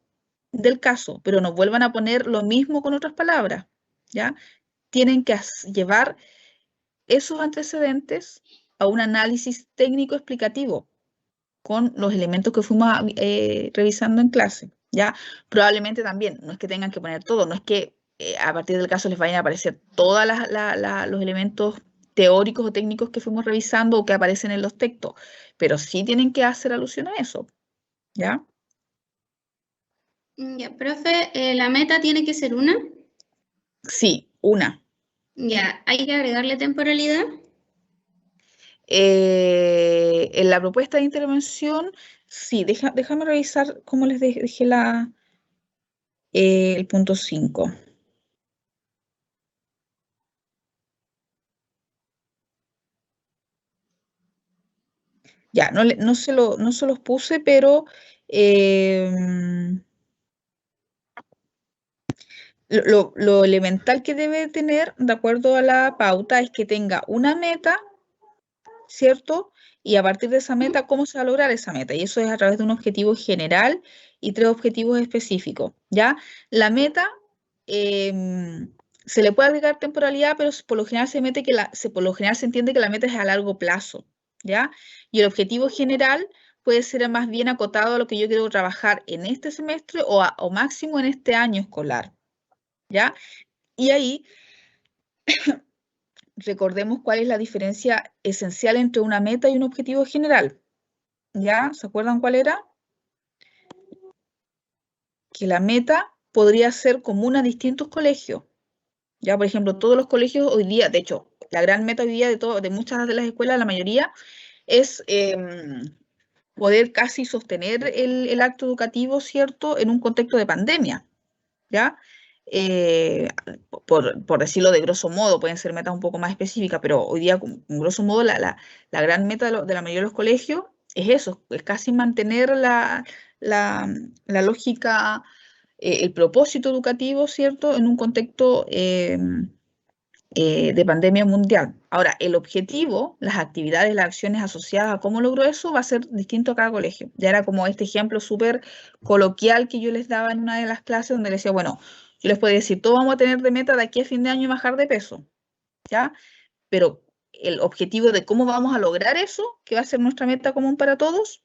del caso, pero no vuelvan a poner lo mismo con otras palabras, ¿ya? Tienen que llevar esos antecedentes a un análisis técnico explicativo con los elementos que fuimos revisando en clase, ¿ya? Probablemente también, no es que tengan que poner todo, no es que a partir del caso les vayan a aparecer todos los elementos teóricos o técnicos que fuimos revisando o que aparecen en los textos, pero sí tienen que hacer alusión a eso, ¿ya? Ya, profe, la meta tiene que ser una. Sí, una. Ya, hay que agregarle temporalidad. En la propuesta de intervención, sí, déjame revisar cómo les dejé la... el punto 5. Ya, no se los puse, pero lo elemental que debe tener, de acuerdo a la pauta, es que tenga una meta, ¿cierto? Y a partir de esa meta, ¿cómo se va a lograr esa meta? Y eso es a través de un objetivo general y 3 objetivos específicos, ¿ya? La meta, se le puede agregar temporalidad, pero por lo general por lo general se entiende que la meta es a largo plazo, ¿ya? Y el objetivo general puede ser más bien acotado a lo que yo quiero trabajar en este semestre o máximo en este año escolar, ¿ya? Y ahí recordemos cuál es la diferencia esencial entre una meta y un objetivo general. ¿Ya? ¿Se acuerdan cuál era? Que la meta podría ser común a distintos colegios. Ya, por ejemplo, todos los colegios hoy día, de hecho, la gran meta hoy día de muchas de las escuelas, la mayoría, es poder casi sostener el acto educativo, ¿cierto?, en un contexto de pandemia. ¿Ya? Por decirlo de grosso modo, pueden ser metas un poco más específicas, pero hoy día, en grosso modo, la gran meta de la mayoría de los colegios es eso, es casi mantener la lógica, el propósito educativo, ¿cierto?, en un contexto de pandemia mundial. Ahora, el objetivo, las actividades, las acciones asociadas a cómo logró eso, va a ser distinto a cada colegio. Ya era como este ejemplo súper coloquial que yo les daba en una de las clases, donde les decía, bueno, yo les podía decir, todos vamos a tener de meta de aquí a fin de año bajar de peso, ¿ya? Pero el objetivo de cómo vamos a lograr eso, que va a ser nuestra meta común para todos,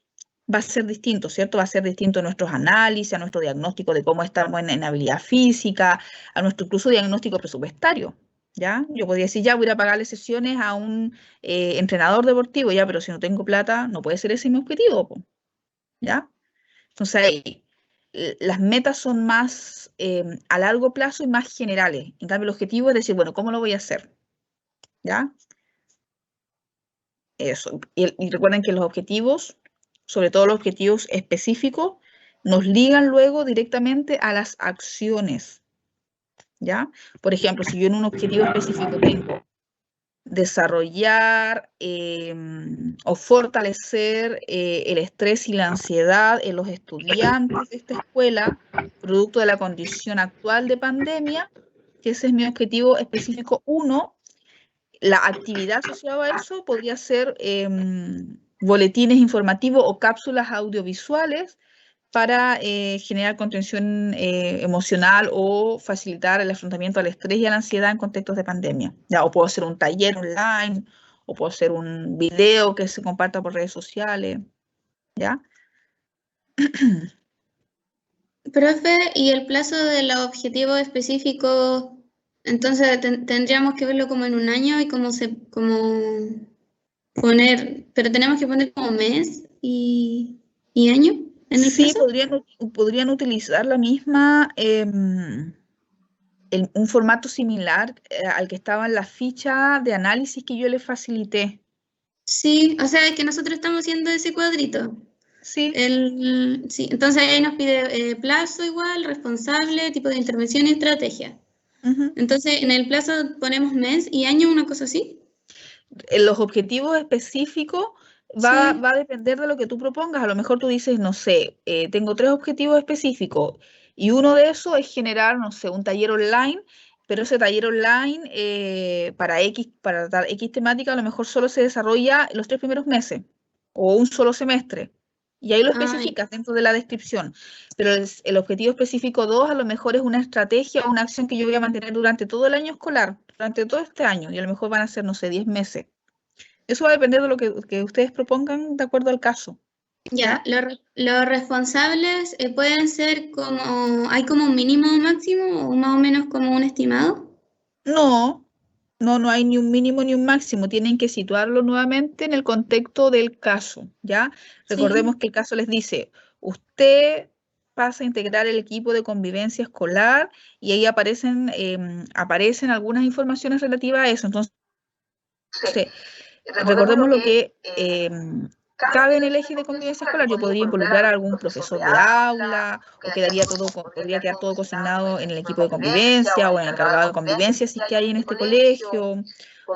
va a ser distinto, ¿cierto? Va a ser distinto a nuestros análisis, a nuestro diagnóstico de cómo estamos en habilidad física, a nuestro incluso diagnóstico presupuestario, ¿ya? Yo podría decir, ya voy a ir a pagarle sesiones a un entrenador deportivo, ya, pero si no tengo plata, no puede ser ese mi objetivo, po, ¿ya? Entonces ahí, las metas son más a largo plazo y más generales. En cambio, el objetivo es decir, bueno, ¿cómo lo voy a hacer? ¿Ya? Eso. Y recuerden que los objetivos, sobre todo los objetivos específicos, nos ligan luego directamente a las acciones, ¿ya? Por ejemplo, si yo en un objetivo específico tengo desarrollar o fortalecer el estrés y la ansiedad en los estudiantes de esta escuela, producto de la condición actual de pandemia, que ese es mi objetivo específico 1, la actividad asociada a eso podría ser boletines informativos o cápsulas audiovisuales para generar contención emocional o facilitar el afrontamiento al estrés y a la ansiedad en contextos de pandemia. ¿Ya? O puedo hacer un taller online, o puedo hacer un video que se comparta por redes sociales. ¿Ya? Profe, ¿y el plazo de los objetivos específicos? Entonces tendríamos que verlo como en un año y como poner, pero tenemos que poner como mes y año en el Sí, plazo. podrían utilizar la misma, un formato similar al que estaba en la ficha de análisis que yo les facilité. Sí, o sea, es que nosotros estamos haciendo ese cuadrito. Sí. Sí, entonces ahí nos pide plazo igual, responsable, tipo de intervención y estrategia. Uh-huh. Entonces, en el plazo ponemos mes y año, una cosa así. En los objetivos específicos va a depender de lo que tú propongas. A lo mejor tú dices, no sé, tengo 3 objetivos específicos y uno de esos es generar, no sé, un taller online, pero ese taller online para dar X temática, a lo mejor solo se desarrolla los 3 primeros meses o un solo semestre. Y ahí lo especificas dentro de la descripción. Pero el objetivo específico 2 a lo mejor es una estrategia o una acción que yo voy a mantener durante todo el año escolar, durante todo este año, y a lo mejor van a ser, no sé, 10 meses. Eso va a depender de lo que ustedes propongan de acuerdo al caso. Ya, los responsables pueden ser como, ¿hay como un mínimo o máximo o más o menos como un estimado? No hay ni un mínimo ni un máximo. Tienen que situarlo nuevamente en el contexto del caso, ¿ya? Recordemos que el caso les dice, usted pasa a integrar el equipo de convivencia escolar y ahí aparecen algunas informaciones relativas a eso. Entonces, recordemos lo que cabe en el eje de convivencia escolar. Yo podría involucrar a algún profesor de aula, o podría quedar todo consignado en el equipo de convivencia o en el encargado de convivencia si es que hay en este colegio.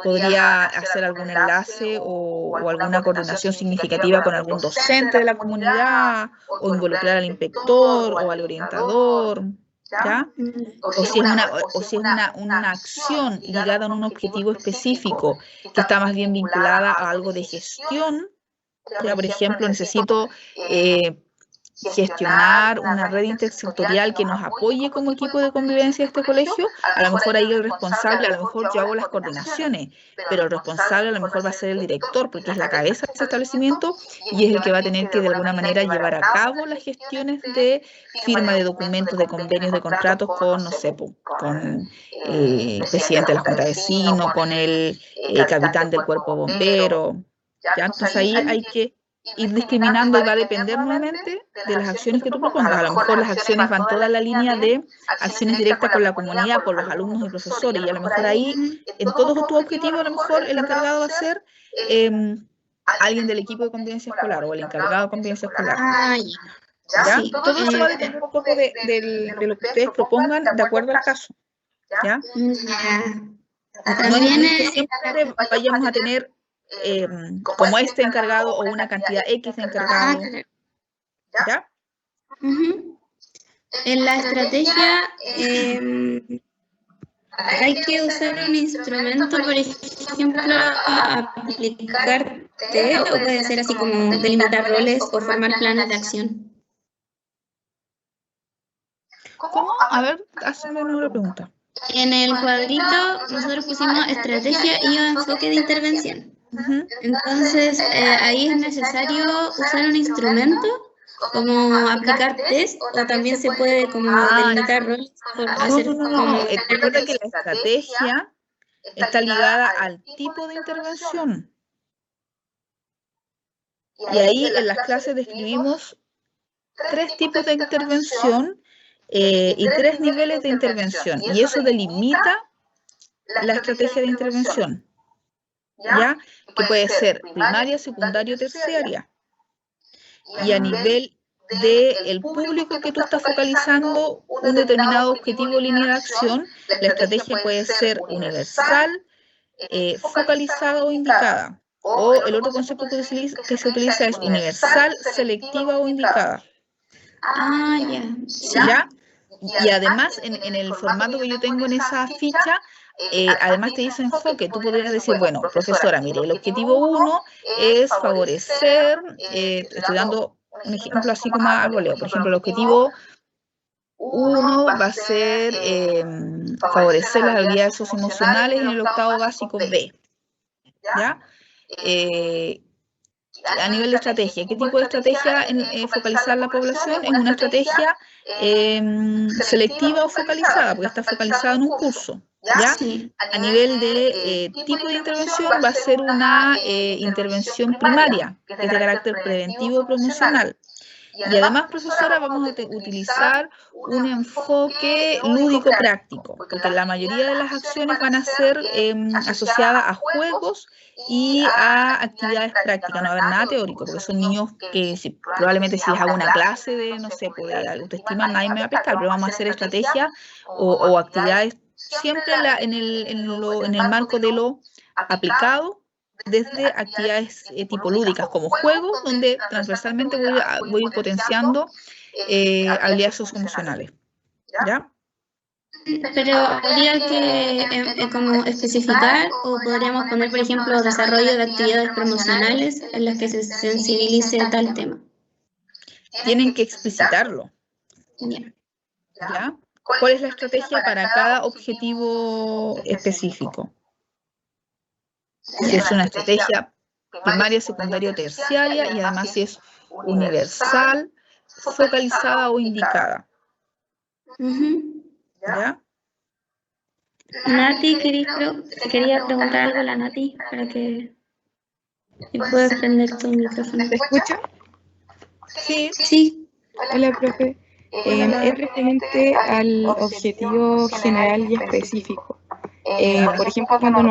Podría hacer algún enlace o alguna coordinación significativa con algún docente de la comunidad, o involucrar al inspector o al orientador, ¿ya? O si es una acción ligada a un objetivo específico que está más bien vinculada a algo de gestión. Ya, por ejemplo, necesito gestionar una red intersectorial que nos apoye como equipo de convivencia de este colegio. A lo mejor ahí el responsable, a lo mejor yo hago las coordinaciones, pero el responsable a lo mejor va a ser el director, porque es la cabeza de ese establecimiento y es el que va a tener que de alguna manera llevar a cabo las gestiones de firma de documentos, de convenios, de contratos con, no sé, con el presidente de la Junta de Vecinos, con el capitán del cuerpo bombero. ¿Ya? Entonces ahí hay que ir discriminando y va a depender nuevamente de las acciones que tú propongas. A lo mejor las acciones van toda la línea de acciones directas con la comunidad, con los alumnos y profesores, y a lo mejor ahí, en todos tus objetivos, a lo mejor el encargado va a ser alguien del equipo de convivencia escolar o el encargado de convivencia escolar. ¿Ya? Sí. Todo eso va a depender un poco de lo que ustedes propongan de acuerdo al caso. ¿Ya? No es que siempre vayamos a tener como este encargado o una cantidad X de encargados. ¿Ya? En la estrategia hay que usar un instrumento, por ejemplo, a aplicar test, o puede ser así como delimitar roles o formar planes de acción. ¿Cómo? A ver, hazme una pregunta. En el cuadrito nosotros pusimos estrategia y enfoque de intervención. Entonces, ahí es necesario usar un instrumento como aplicar test, o también se puede como delimitar roles por hacer No. Recuerda que la estrategia está ligada al tipo de intervención. Y ahí en las clases describimos 3 tipos de intervención y 3 niveles de intervención. Y eso delimita la estrategia de intervención. ¿Ya? Que puede ser primaria, secundaria o terciaria. Y a nivel del público que tú estás focalizando un determinado objetivo o línea de acción, la estrategia puede ser universal, focalizada o indicada. O el otro concepto que se utiliza es universal, selectiva o indicada. ¿Ya? Y además, en el formato que yo tengo en esa ficha, además te dice enfoque. Tú podrías decir, bueno, profesora, mire, el objetivo 1 es favorecer, estoy dando un ejemplo así como algo leo. Por ejemplo, el objetivo 1 va a ser favorecer las habilidades socioemocionales en el octavo básico B. ¿Ya? A nivel de estrategia, ¿qué tipo de estrategia focalizar la población? Es una estrategia selectiva o focalizada, porque está focalizada en un curso. ¿Ya? A nivel de tipo de intervención va a ser una intervención primaria, que es de carácter preventivo o promocional. Y además, profesora, vamos a utilizar un enfoque lúdico-práctico, porque la mayoría de las acciones van a ser asociadas a juegos y a actividades prácticas, no va a haber nada teórico, porque son niños que probablemente si les hago una clase de, no sé, pues de autoestima, nadie me va a pescar, pero vamos a hacer estrategias o actividades siempre en el marco de lo aplicado, desde actividades tipo lúdicas como juegos, donde transversalmente voy potenciando habilidades socioemocionales. ¿Ya? Pero habría que como especificar, o podríamos poner, por ejemplo, desarrollo de actividades promocionales en las que se sensibilice tal tema. Tienen que explicitarlo. Bien. ¿Ya? ¿Cuál es la estrategia para cada objetivo específico? Si es una estrategia primaria, secundaria o terciaria, y además si es universal, focalizada o indicada. ¿Ya? Nati, quería preguntar algo a la Nati para que puedas prender tu micrófono. ¿Se escucha? Sí. Hola, profe. Es referente al objetivo general y específico. Por ejemplo, cuando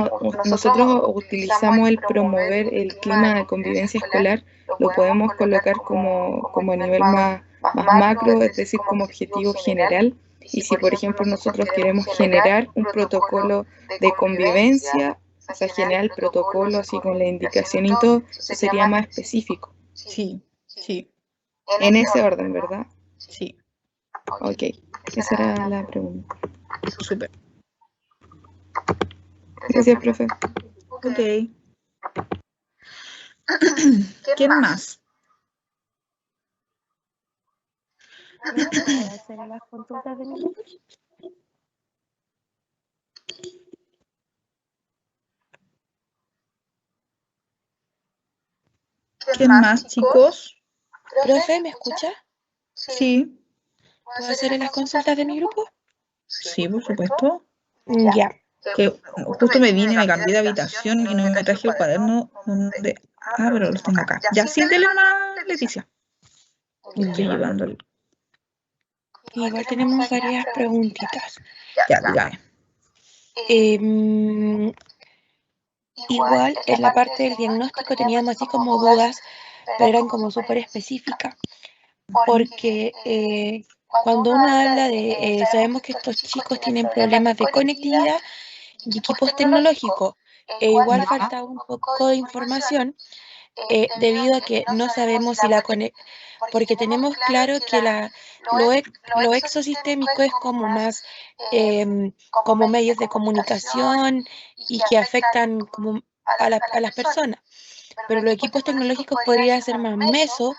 nosotros utilizamos el promover el clima de convivencia escolar, lo podemos colocar como a nivel más macro, es decir, como objetivo general. Y si, por ejemplo, nosotros queremos generar un protocolo de convivencia, o sea, generar el protocolo así con la indicación y todo, eso sería más específico. Sí, sí, En ese orden, ¿verdad? sí, Ok, esa era la pregunta. súper. Gracias, profe. Ok. ¿Quién más? ¿Puedo hacer las consultas de mi grupo? ¿Quién más, chicos? Profe, ¿me escucha? Sí, ¿Puedo hacer las consultas de mi grupo? sí, por supuesto. Ya. Que justo me vine, me cambié de habitación y no me traje el cuaderno donde... Ah, pero los tengo acá. Ya, sí, dele más, Leticia. Estoy llevándole. Igual tenemos varias preguntitas. Ya, dígame. Igual en la parte del diagnóstico teníamos así como dudas, pero eran como súper específicas, porque cuando uno habla de, sabemos que estos chicos tienen problemas de conectividad y equipos tecnológicos, igual falta un poco de información debido a que no sabemos si la conexión, porque tenemos claro que lo exosistémico es como más como medios de comunicación y que afectan como a las personas, pero los equipos tecnológicos podría ser más meso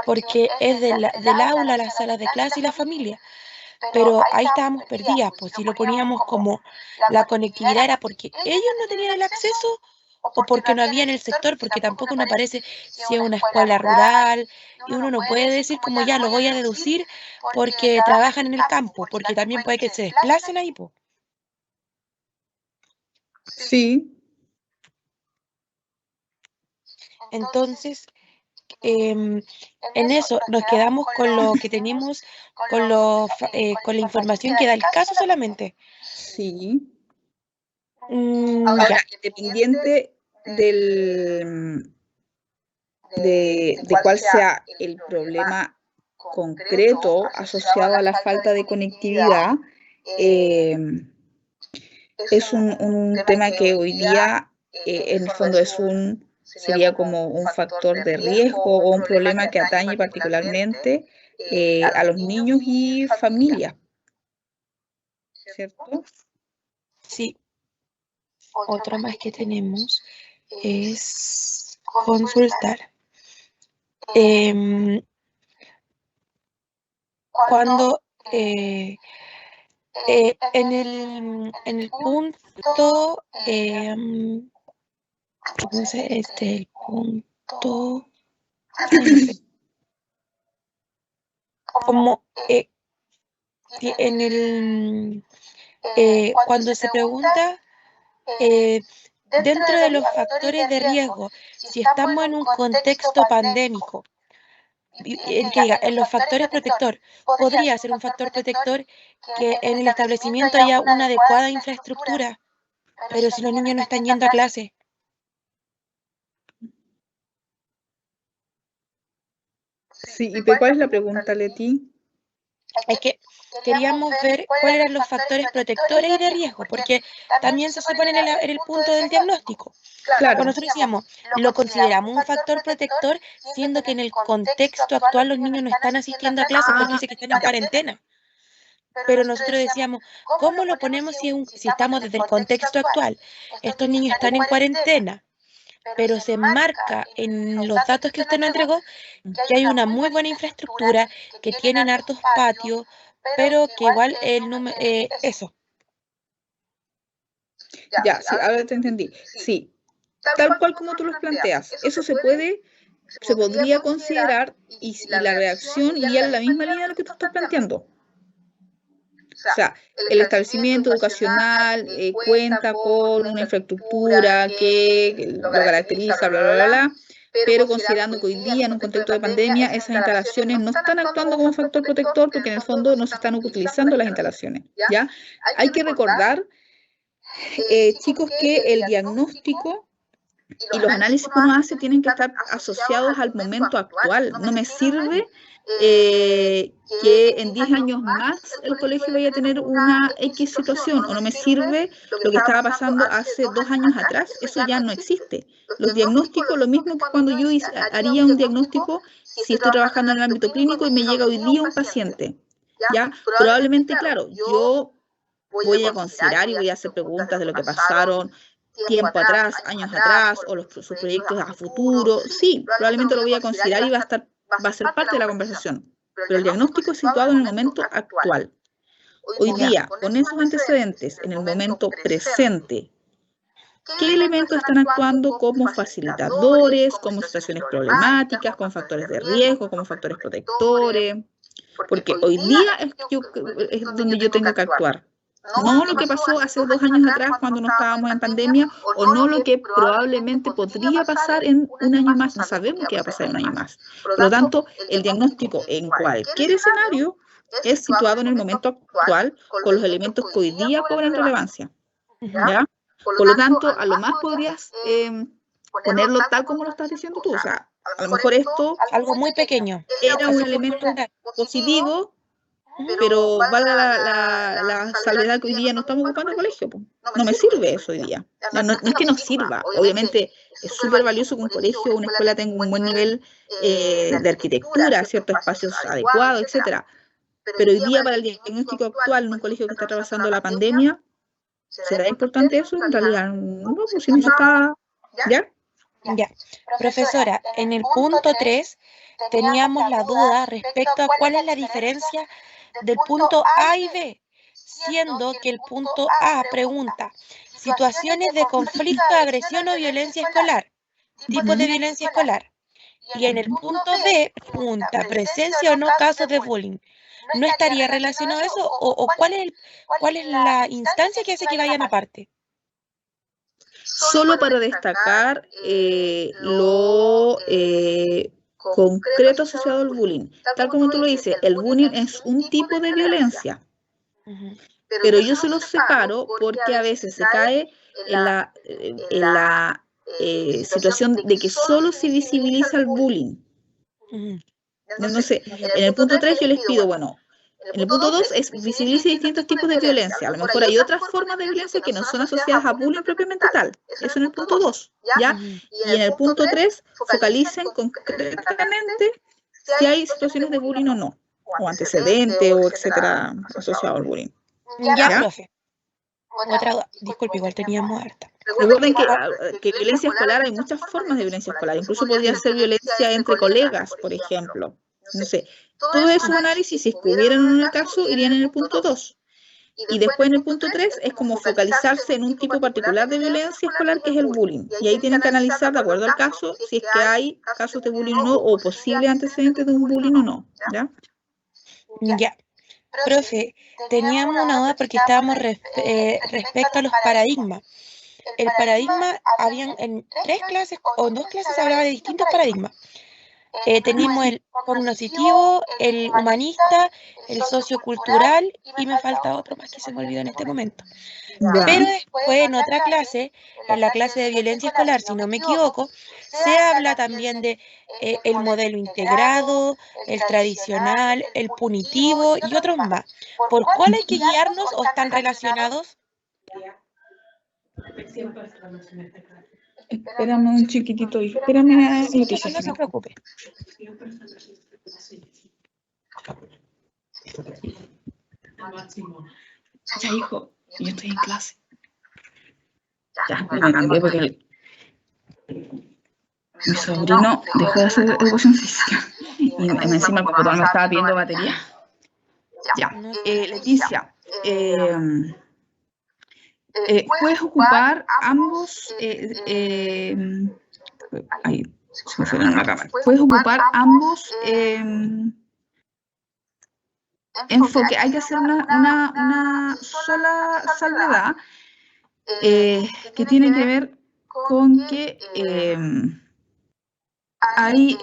porque es del aula, las salas de clase y la familia. Pero ahí estábamos perdidas, pues si lo poníamos como la conectividad era porque ellos no tenían el acceso o porque no había en el sector, porque tampoco nos aparece si es una escuela rural, y uno no puede decir como ya lo voy a deducir porque trabajan en el campo, porque también puede que se desplacen ahí, pues. Sí, Entonces, en eso nos quedamos con lo que tenemos, con la información que da el caso solamente. sí. Ya. Ahora, independiente de cuál sea el problema concreto asociado a la falta de conectividad, es un tema que hoy día, en el fondo, sería como un factor de riesgo o un problema que atañe particularmente a los niños y familias, ¿cierto? Sí. Otro más que tenemos es consultar. Cuando en el punto, ¿cómo se el punto? No sé. Como en el cuando se pregunta dentro de los factores de riesgo, si estamos en un contexto pandémico, que diga, en los factores protector, podría ser un factor protector que en el establecimiento haya una adecuada infraestructura, pero si los niños no están yendo a clase. Sí, ¿y cuál es la pregunta, Leti? Es que queríamos ver cuáles eran los factores protectores y de riesgo, porque también se supone en el punto del diagnóstico. Claro. Cuando nosotros decíamos, lo consideramos un factor protector, siendo que en el contexto actual los niños no están asistiendo a clases porque dice que están en cuarentena. Pero nosotros decíamos, ¿cómo lo ponemos si estamos desde el contexto actual? Estos niños están en cuarentena, pero se marca en los datos que usted nos entregó que hay una muy buena infraestructura, que tienen hartos patios, pero que igual el número, eso. Ya, sí, ahora te entendí. Sí, tal cual como tú los planteas, eso se podría considerar y la reacción iría en la misma línea de lo que tú estás planteando. O sea, el establecimiento educacional cuenta con una infraestructura que lo caracteriza, bla, bla, bla, bla, pero considerando que hoy día en un contexto de pandemia esas instalaciones no están actuando como factor protector porque en el fondo no se están utilizando las instalaciones, ¿ya? Hay que recordar, chicos, que el diagnóstico Y los análisis que uno hace tienen que estar asociados al momento actual. No me sirve que en 10 años más el colegio vaya a tener una X situación, o no me sirve lo que estaba pasando hace 2 años atrás. Eso ya no existe. Los diagnósticos, lo mismo que cuando yo haría un diagnóstico si estoy trabajando en el ámbito clínico y me llega hoy día un paciente. ¿Ya? Probablemente, claro, yo voy a considerar y voy a hacer preguntas de lo que pasaron tiempo atrás, años atrás, o sus proyectos a futuro. Sí, probablemente lo voy a considerar y va a ser parte de la conversación. Pero el diagnóstico es situado en el momento actual. Hoy día, con esos antecedentes, en el momento presente, ¿qué elementos están actuando como facilitadores, como situaciones problemáticas, como factores de riesgo, como factores protectores? Porque hoy día es donde yo tengo que actuar. No lo que pasó hace 2 años atrás cuando no estábamos en pandemia, o no lo que probablemente podría pasar en un año más. No sabemos qué va a pasar en un año más. Por lo tanto, el diagnóstico en cualquier escenario es situado en el momento actual con los elementos que hoy día cobran relevancia. ¿Ya? Por lo tanto, a lo más podrías ponerlo tal como lo estás diciendo tú. O sea, a lo mejor esto, algo muy pequeño, era un elemento positivo, pero valga la salvedad que hoy día no estamos ocupando el colegio. Pues. No me sirve eso hoy día. No es que no sirva. Obviamente es súper valioso que un colegio o una escuela tenga un buen nivel de arquitectura, ciertos espacios adecuados, etcétera. Pero hoy día, para el diagnóstico actual en un colegio que está atravesando la pandemia, ¿será importante eso? En realidad, no, pues si no está... ¿Ya? Ya. Profesora, en el punto 3 teníamos la duda respecto a cuál es la diferencia del punto A y B, siendo que el punto A pregunta situaciones de conflicto, agresión o violencia escolar, tipos de violencia escolar, y en el punto B pregunta presencia o no casos de bullying. ¿No estaría relacionado eso? ¿O cuál es la instancia que hace que vayan aparte? Solo para destacar lo concreto asociado al bullying. Tal como tú lo dices, el bullying es un tipo de violencia. Pero yo se los separo porque a veces se cae en la situación de que solo se visibiliza el bullying. No sé, en el punto 3 yo les pido, bueno, en el punto 2 es visibilice distintos tipos de violencia. A lo mejor hay otras formas de violencia que no son asociadas a bullying propiamente tal. Eso en el punto 2, ¿ya? Y en el punto 3 focalicen concretamente si hay situaciones de bullying o no, o antecedentes o etcétera asociado al bullying. Ya, profe. Otra duda. Disculpe, igual teníamos harta. Recuerden que violencia escolar, hay muchas formas de violencia escolar. Incluso podría ser violencia entre colegas, por ejemplo. No sé. Todos esos análisis, si estuvieran en el caso, irían en el punto 2. Y después en el punto 3 es como focalizarse en un tipo particular de violencia escolar, que es el bullying. Y ahí tienen que analizar, de acuerdo al caso, si es que hay casos de bullying o no, o posibles antecedentes de un bullying o no. ¿Ya? Ya. Profe, teníamos una duda porque estábamos respecto a los paradigmas. El paradigma, habían en 3 clases o en 2 clases se hablaba de distintos paradigmas. Teníamos el cognoscitivo, el humanista, el sociocultural y me falta otro más que se me olvidó en este momento. Ya. Pero después en otra clase, en la clase de violencia escolar, si no me equivoco, se habla también de el modelo integrado, el tradicional, el punitivo y otros más. ¿Por cuál hay que guiarnos o están relacionados? Espérame un chiquitito, espérame, Leticia. No se preocupe. Ya, hijo, yo estoy en clase. Ya, me cambié porque mi sobrino dejó de hacer educación física y encima el computador me estaba pidiendo batería. Ya, Leticia, puedes ocupar ambos, ahí, se me fue en la cámara. Puedes ocupar ambos enfoques. Hay que hacer una sola salvedad que tiene que ver con que hay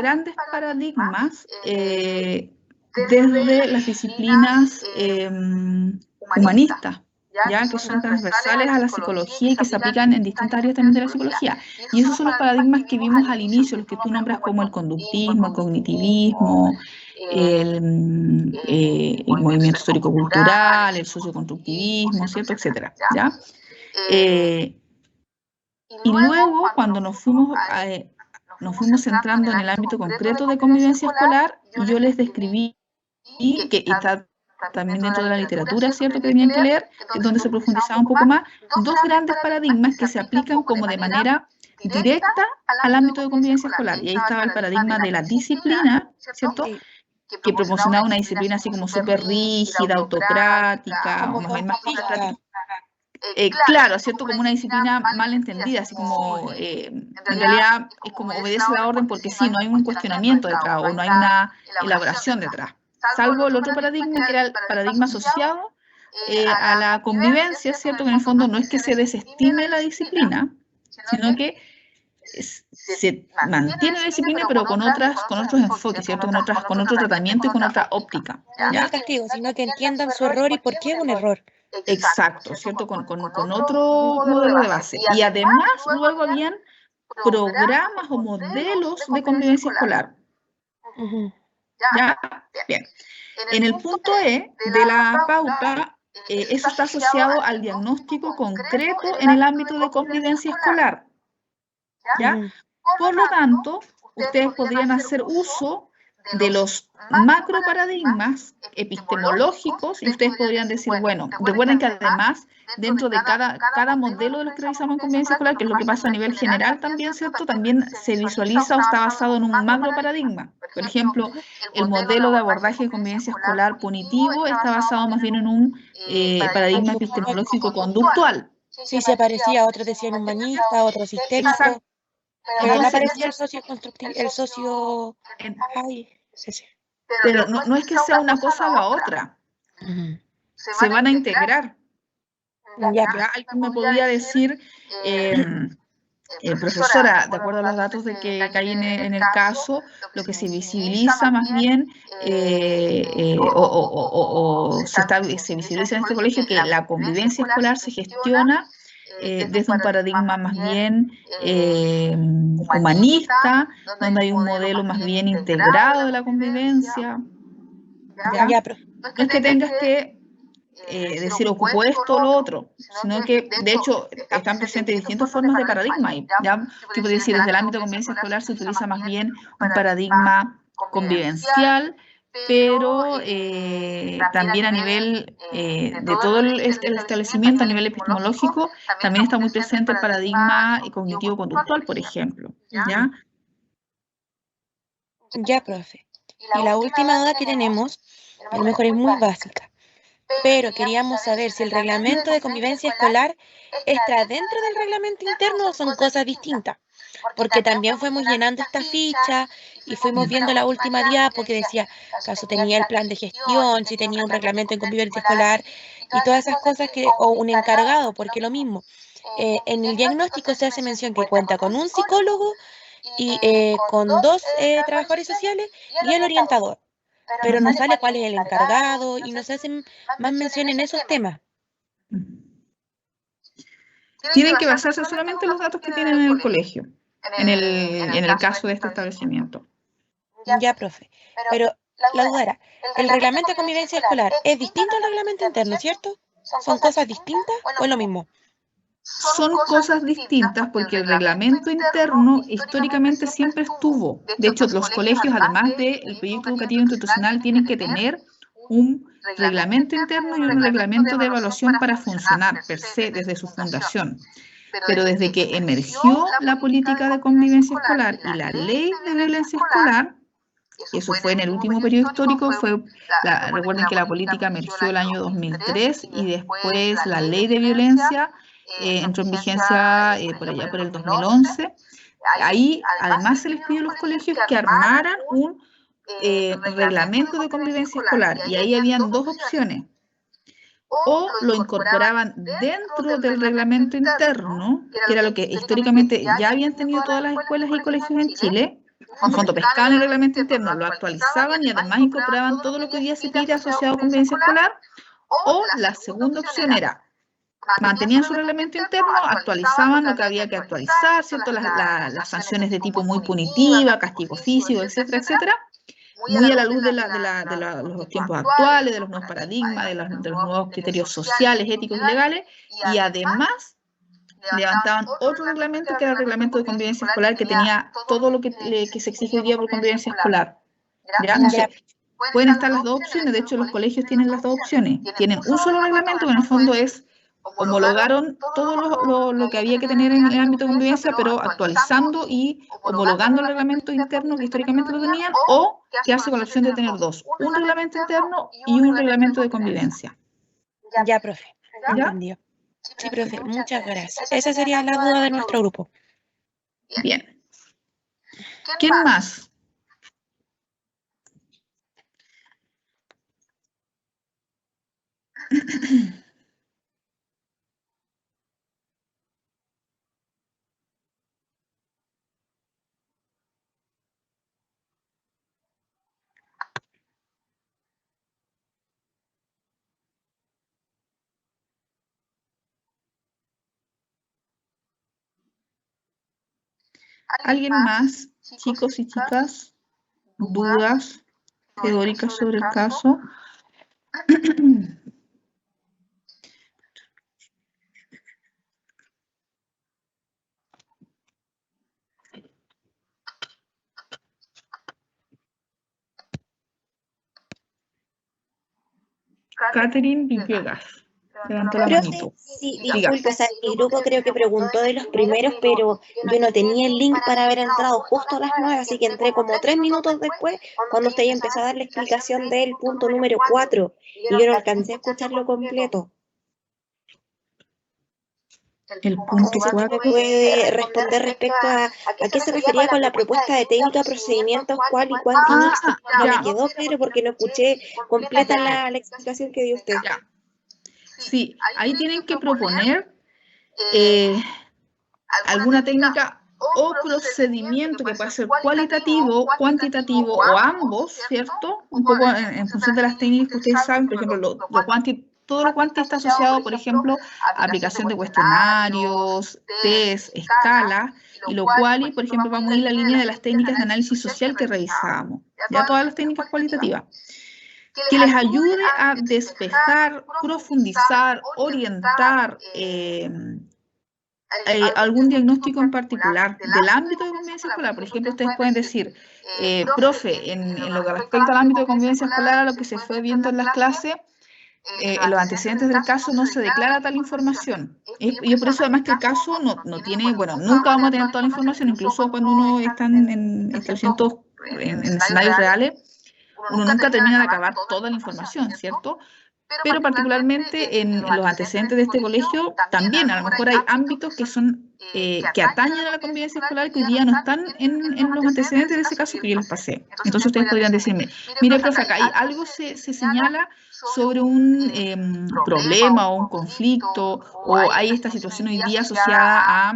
grandes paradigmas desde las disciplinas humanistas. ya que son transversales a la psicología y que se aplican en distintas áreas también de la psicología. Y esos son los paradigmas que vimos al inicio, los que tú nombras como el conductismo, el cognitivismo, el movimiento histórico-cultural, el socioconstructivismo, ¿cierto? Etcétera, ¿ya? Y luego, cuando nos fuimos centrando en el ámbito concreto de convivencia escolar, yo les describí, que está también dentro de la literatura, ¿cierto?, que tenían que leer, donde se profundizaba un poco más, dos grandes paradigmas que se aplican como de manera directa al ámbito de convivencia escolar. Y ahí estaba el paradigma de la disciplina, ¿cierto?, que promocionaba una disciplina así como súper rígida, autocrática, o más bien más autocrática. Claro, ¿cierto? Como una disciplina mal entendida, así como, en realidad es como obedece la orden porque sí, no hay un cuestionamiento detrás, o no hay una elaboración detrás. Salvo el otro paradigma, que era el paradigma asociado a la convivencia, ¿cierto? Que en el fondo no es que se desestime la disciplina, sino que se mantiene la disciplina, pero con otros enfoques, ¿cierto? Con otro tratamiento y con otra óptica. No el castigo, sino que entiendan su error y por qué es un error. Exacto, ¿cierto? Con otro modelo de base. Y además, luego habían programas o modelos de convivencia escolar. ¿Ya? Bien. En el punto E de la pauta, eso está asociado al diagnóstico concreto en el ámbito de convivencia escolar. ¿Ya? Por lo tanto, ustedes podrían hacer uso de los macro paradigmas epistemológicos, y ustedes podrían decir, bueno, recuerden que además dentro de cada modelo de los que revisamos en convivencia escolar, que es lo que pasa a nivel general también, ¿cierto? También se visualiza o está basado en un macro paradigma. Por ejemplo, el modelo de abordaje de convivencia escolar punitivo está basado más bien en un paradigma epistemológico conductual. Sí, se parecía, otros decían humanista, otro sistémico. Exacto. Pero no aparecía el socio constructivo, el socio... Ay, sí. Pero no es que sea una cosa o la otra. Se van a integrar. Ya alguien me podría decir, profesora, de acuerdo a los datos de que hay en el caso, lo que se visibiliza más bien, se visibiliza en este colegio, que la convivencia escolar se gestiona desde un paradigma más bien humanista, donde hay un modelo más bien integrado de la convivencia. ¿Ya? No es que tengas que decir ocupo esto o lo otro, sino que de hecho están presentes distintas formas de paradigma. ¿Ya? Yo podría decir, desde el ámbito de convivencia escolar se utiliza más bien un paradigma convivencial, pero también a nivel de todo el establecimiento, a nivel epistemológico, también está muy presente el paradigma cognitivo-conductual, por ejemplo. ¿Ya? Ya, profe. Y la última duda que tenemos, a lo mejor es muy básica, pero queríamos saber si el reglamento de convivencia escolar está dentro del reglamento interno o son cosas distintas. Porque también fuimos llenando esta ficha y fuimos viendo la última diapo que decía, acaso tenía el plan de gestión, si tenía un reglamento de convivencia escolar y todas esas cosas, o un encargado, porque lo mismo. En el diagnóstico se hace mención que cuenta con un psicólogo y con 2 trabajadores sociales y el orientador. Pero no sale cuál es el encargado y no se hacen más mención en esos temas. Tienen que basarse solamente en los datos que tienen en el colegio, en el caso de este establecimiento. Ya, profe. Pero la duda era, ¿el reglamento de convivencia escolar es distinto al reglamento interno, cierto? ¿Son cosas distintas o es lo mismo? Son cosas distintas porque el reglamento interno históricamente siempre estuvo. De hecho, los colegios, además del proyecto educativo institucional, tienen que tener un reglamento interno y un reglamento de evaluación para funcionar per se desde su fundación. Pero desde que emergió la política de convivencia escolar y la ley de violencia escolar, eso fue en el último periodo histórico, recuerden que la política emergió el año 2003 y después la ley de violencia entró en vigencia por allá por el 2011. Ahí además se les pidió a los colegios que armaran un reglamento de convivencia escolar y ahí habían 2 opciones. O lo incorporaban dentro del reglamento interno, que era lo que históricamente ya habían tenido todas las escuelas y colegios en Chile. En fondo pescaban el reglamento interno, lo actualizaban y además incorporaban todo lo que hoy día se pide asociado a convivencia escolar. O la segunda opción era mantenían su reglamento interno, actualizaban lo que había que actualizar, ¿cierto? Las sanciones de tipo muy punitiva, castigo físico, etcétera, etcétera, muy a la luz de los tiempos actuales, de los nuevos paradigmas, de los nuevos criterios sociales, éticos y legales, y además levantaban otro reglamento que era el reglamento de convivencia escolar, que tenía todo lo que se exige hoy día por convivencia escolar. ¿Ya? Entonces, pueden estar las dos opciones, de hecho los colegios tienen las dos opciones, tienen un solo reglamento que en el fondo es, homologaron todo lo que había que tener en el ámbito de convivencia, pero actualizando y homologando el reglamento interno que históricamente lo tenían, o quedarse con la opción de tener dos, un reglamento interno y un reglamento de convivencia. Ya, profe, ¿Ya? entendió. Sí, profe, muchas gracias. Esa sería la duda de nuestro grupo. Bien. ¿Quién más? ¿Alguien más, chicos y chicas, dudas teóricas sobre el caso? Catherine Villegas levantó la manito. Sí, disculpe, o sea, mi grupo creo que preguntó de los primeros, pero yo no tenía el link para haber entrado justo a las 9, así que entré como 3 minutos después, cuando usted ya empezó a dar la explicación del punto número 4, y yo no alcancé a escucharlo completo. El punto ¿Me 4. puede responder respecto a qué se refería con la propuesta de técnica, procedimientos, cuál y cuánto mixto? No ya. me quedó claro porque no escuché completa la explicación que dio usted. Ya. Sí, ahí tienen que proponer alguna técnica o procedimiento que puede ser cualitativo, cuantitativo o ambos, ¿cierto? Un poco en función de las técnicas que ustedes saben, por ejemplo, todo lo cuanti está asociado, por ejemplo, a aplicación de cuestionarios, test, escalas, y lo cual, por ejemplo, va muy en la línea de las técnicas de análisis social que revisábamos, ya todas las técnicas cualitativas, que les ayude a despejar, profundizar, orientar algún diagnóstico en particular del ámbito de convivencia escolar. Por ejemplo, ustedes pueden decir, profe, en lo que respecta al ámbito de convivencia escolar, a lo que se fue viendo en las clases, en los antecedentes del caso no se declara tal información. Y por eso además que el caso no tiene, bueno, nunca vamos a tener toda la información, incluso cuando uno está en establecimientos, en escenarios reales, uno nunca termina de acabar toda la información, ¿cierto? Pero particularmente en los antecedentes de este colegio, también a lo mejor hay ámbitos que son que atañen a la convivencia escolar que hoy día no están en los antecedentes de ese caso que yo les pasé. Entonces ustedes podrían decirme, mire, profe, acá hay algo se señala sobre un problema o un conflicto, o hay esta situación hoy día asociada a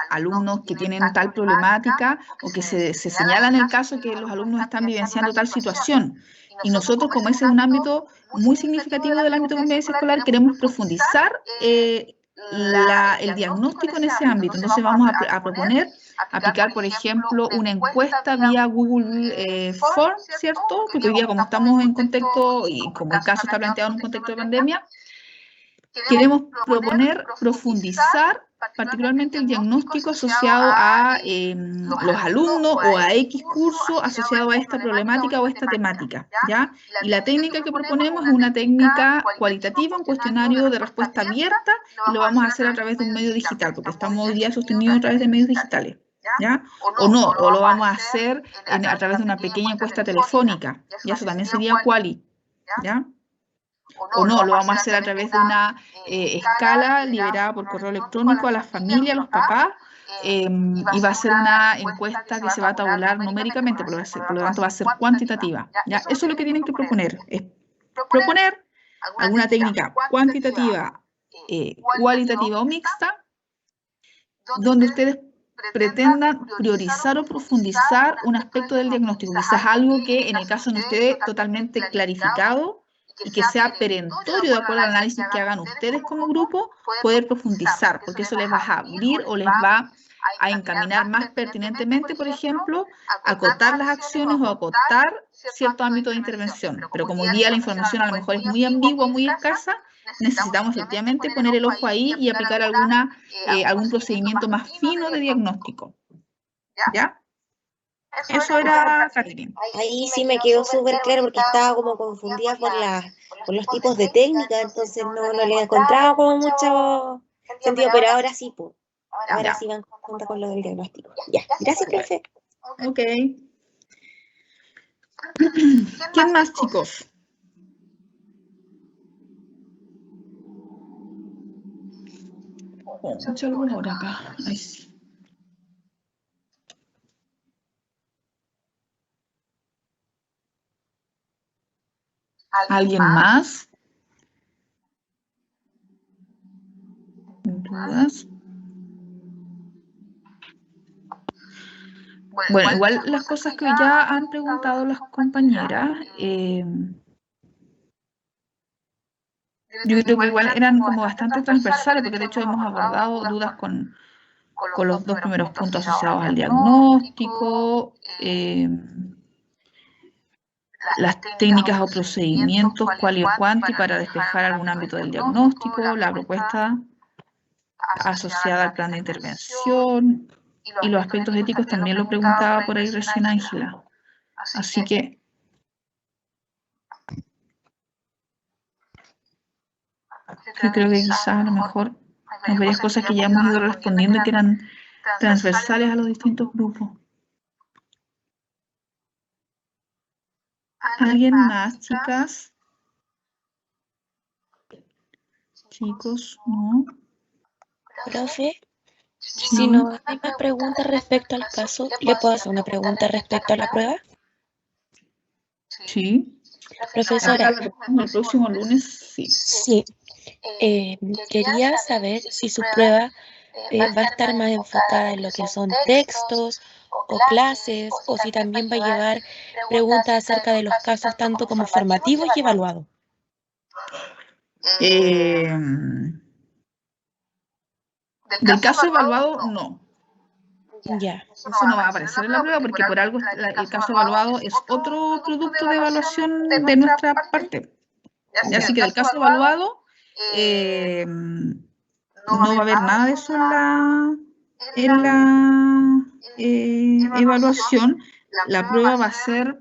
alumnos que tienen tal problemática, o que se señala en el caso que los alumnos están vivenciando tal situación. Y nosotros, como ese es un ámbito muy significativo del ámbito de convivencia escolar, queremos profundizar el diagnóstico en ese ámbito. Entonces vamos a proponer aplicar, por ejemplo, una encuesta vía Google Forms, ¿cierto? Porque hoy día, como estamos en contexto, y como el caso está planteado en un contexto de pandemia, queremos proponer profundizar particularmente el diagnóstico asociado a los alumnos o a X curso asociado a esta problemática o esta temática, ¿ya? Y la técnica que proponemos es una técnica cualitativa, un cuestionario de respuesta abierta, y lo vamos a hacer a través de un medio digital, porque estamos hoy día sostenidos a través de medios digitales, ¿ya? O lo vamos a hacer a través de una pequeña encuesta telefónica, y eso también sería quali, ¿ya? O no, lo vamos a hacer a través de una escala liberada por correo electrónico a las familias, a los papás, y va a ser una encuesta que se va a tabular numéricamente, por lo tanto va a ser cuantitativa, ¿ya? Eso es lo que tienen que proponer, es proponer alguna técnica cuantitativa, cualitativa o mixta, donde ustedes pretendan priorizar o profundizar un aspecto del diagnóstico, quizás algo que en el caso de ustedes totalmente clarificado, y que sea perentorio de acuerdo al análisis que hagan ustedes como grupo, poder profundizar, porque eso les va a abrir o les va a encaminar más pertinentemente, por ejemplo, acotar las acciones o acotar cierto ámbito de intervención. Pero como hoy día la información a lo mejor es muy ambigua, muy escasa, necesitamos efectivamente poner el ojo ahí y aplicar algún procedimiento más fino de diagnóstico. ¿Ya? Eso era, Catherine. Ahí sí me quedó súper claro porque estaba como confundida por los tipos de técnicas, entonces no le encontraba como mucho sentido, pero ahora sí, pues. Ahora sí van cuenta con lo del diagnóstico. Ya, gracias, profe. Ok. ¿Quién más, chicos? Oh, mucha luz ahora acá. Ay, sí. ¿Alguien más? ¿Dudas? Bueno, igual las cosas que ya han preguntado las compañeras, yo creo que igual eran como bastante transversales, porque de hecho hemos abordado dudas con los dos primeros puntos asociados al diagnóstico, las técnicas o procedimientos cual y cuanti para despejar algún ámbito del diagnóstico, la propuesta asociada al plan de intervención y los aspectos éticos también lo preguntaba por ahí recién Ángela. Así que yo creo que quizás a lo mejor hay varias cosas que ya hemos ido respondiendo y que eran transversales a los distintos grupos. ¿Alguien más, chicas? Chicos, ¿no? Profe, si no hay más preguntas respecto al caso, ¿le puedo hacer una pregunta respecto a la prueba? Sí. Profesora. El próximo lunes, sí. Sí. Quería saber si su prueba va a estar más enfocada en lo que son textos o clases, o si también va a llevar preguntas acerca de los casos tanto como formativos y evaluados. Del caso evaluado, no. Ya. Eso no va a aparecer en la prueba porque por algo el caso evaluado es otro producto de evaluación de nuestra parte. Así que del caso evaluado no va a haber nada de eso en la evaluación. La prueba va a ser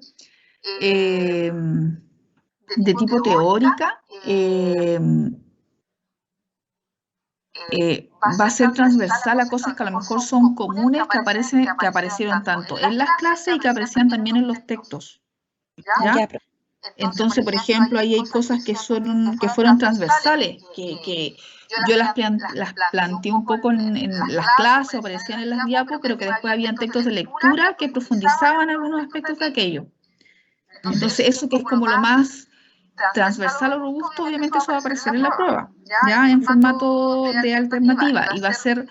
de tipo teórica. Va a ser transversal a cosas que a lo mejor son comunes, que aparecieron tanto en las clases y que aparecían también en los textos. ¿Ya? Entonces, por ejemplo, ahí hay cosas que fueron transversales, que yo las planteé un poco en las clases, aparecían en las diapos, pero que después habían textos de lectura que profundizaban algunos aspectos de aquello. Entonces, eso que es como lo más transversal o robusto, obviamente eso va a aparecer en la prueba, ya en formato de alternativa, y va a ser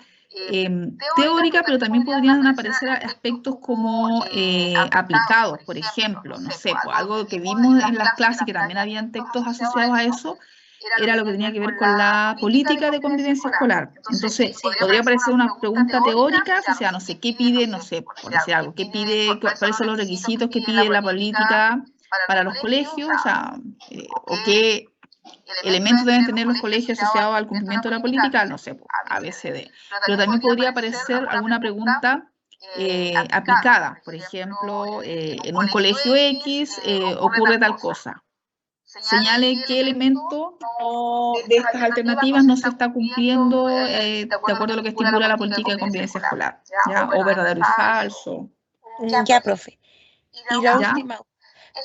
teórica, pero también podrían aparecer aspectos como aplicados, por ejemplo, no sé, pues, algo que vimos en las clases, que también habían textos asociados a eso, era lo que tenía que ver con la política de convivencia escolar. Entonces, podría aparecer una pregunta teórica, o sea, no sé, ¿qué pide, no sé, por decir algo, qué pide, cuáles son los requisitos que pide la política para los colegios, o sea, o qué elementos deben tener los colegios asociados al cumplimiento de la política, no sé, ABCD. Pero también podría aparecer alguna pregunta aplicada, por ejemplo, en un colegio X ocurre tal cosa. Señale qué elemento de estas alternativas no se está cumpliendo de acuerdo a lo que estipula la política de convivencia escolar, ¿ya? O verdadero y falso. Ya, profe. Y la ¿Ya? última,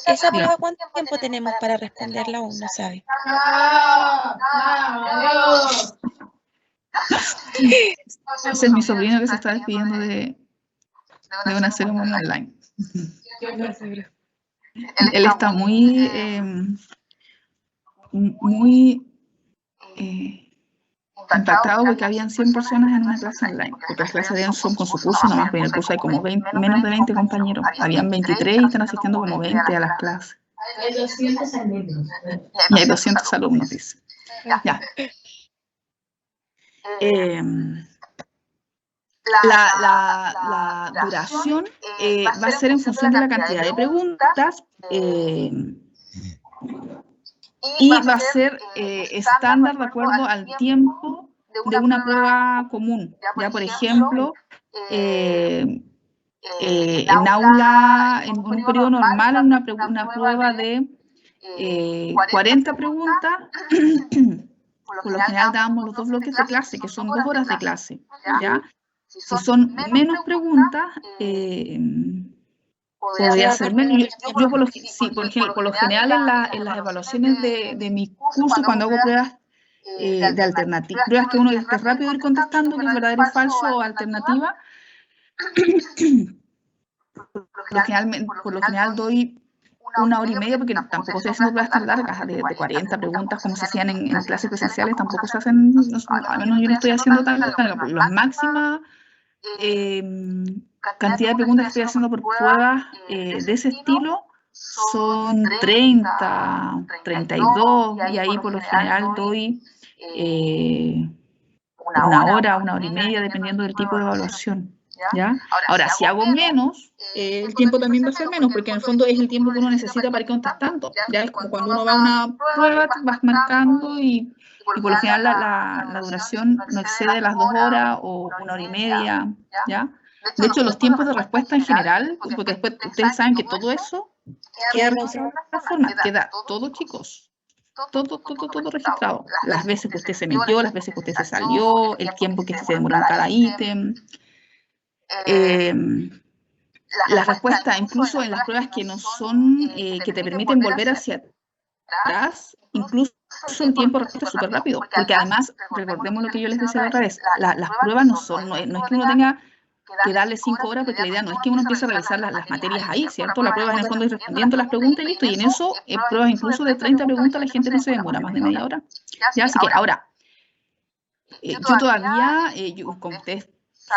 ¿esa prueba cuánto tiempo tenemos para responderla aún? No sabe. Ese es mi sobrino que se está despidiendo de una ceremonia online. Él está muy impactado porque habían 100 personas en una clase online, porque las clases de él son con su curso nomás, pero en el curso hay como menos de 20 compañeros, habían 23 y están asistiendo como 20 a las clases. Hay 200 alumnos. Y hay 200 alumnos, dice. Ya. La duración va a ser en función de la cantidad de preguntas y va a ser estándar de acuerdo al tiempo de una prueba común. Ya, por ejemplo, en un periodo normal, en una prueba de 40 preguntas, por lo general damos los 2 bloques de clase, que son 2 horas de clase, ¿ya? Si son menos preguntas, podría ser menos. Yo por lo general en las evaluaciones de mis cursos, cuando hago pruebas de alternativa, pruebas que uno esté rápido ir contestando, que es verdadero y falso o alternativa, por lo general doy 1 hora y media, porque tampoco estoy haciendo pruebas tan largas, de 40 preguntas como se hacían en clases presenciales, tampoco se hacen, al menos yo no estoy haciendo tan largas. La máxima cantidad de preguntas que estoy haciendo por pruebas de ese estilo son 30, 32, y ahí por lo general doy 1 hora, 1 hora y media, dependiendo del tipo de evaluación. ¿Ya? Ahora, si hago menos, el tiempo también va a ser menos, porque en el fondo es el tiempo que uno necesita para ir contestando. Ya es como cuando uno va a una prueba, vas marcando y por lo general la duración no excede las 2 horas o 1 hora y media. ¿Ya? De hecho, los tiempos de respuesta en general, porque después ustedes saben que todo eso queda registrado en la plataforma, queda todo, chicos. Todo registrado. Las veces que usted se metió, las veces que usted se salió, el tiempo que se demoró en cada ítem. La respuesta, incluso en las pruebas que no son, que te permiten volver hacia atrás, incluso el tiempo de respuesta es súper rápido, porque además, recordemos lo que yo les decía la otra vez, las pruebas no es que uno tenga que darle 5 horas, porque la idea no es que uno empiece a realizar las materias ahí, ¿cierto? La prueba en el fondo es respondiendo las preguntas y listo, y en eso, en pruebas incluso de 30 preguntas, la gente no se demora más de media hora. ¿Ya? Así que ahora, yo todavía, como ustedes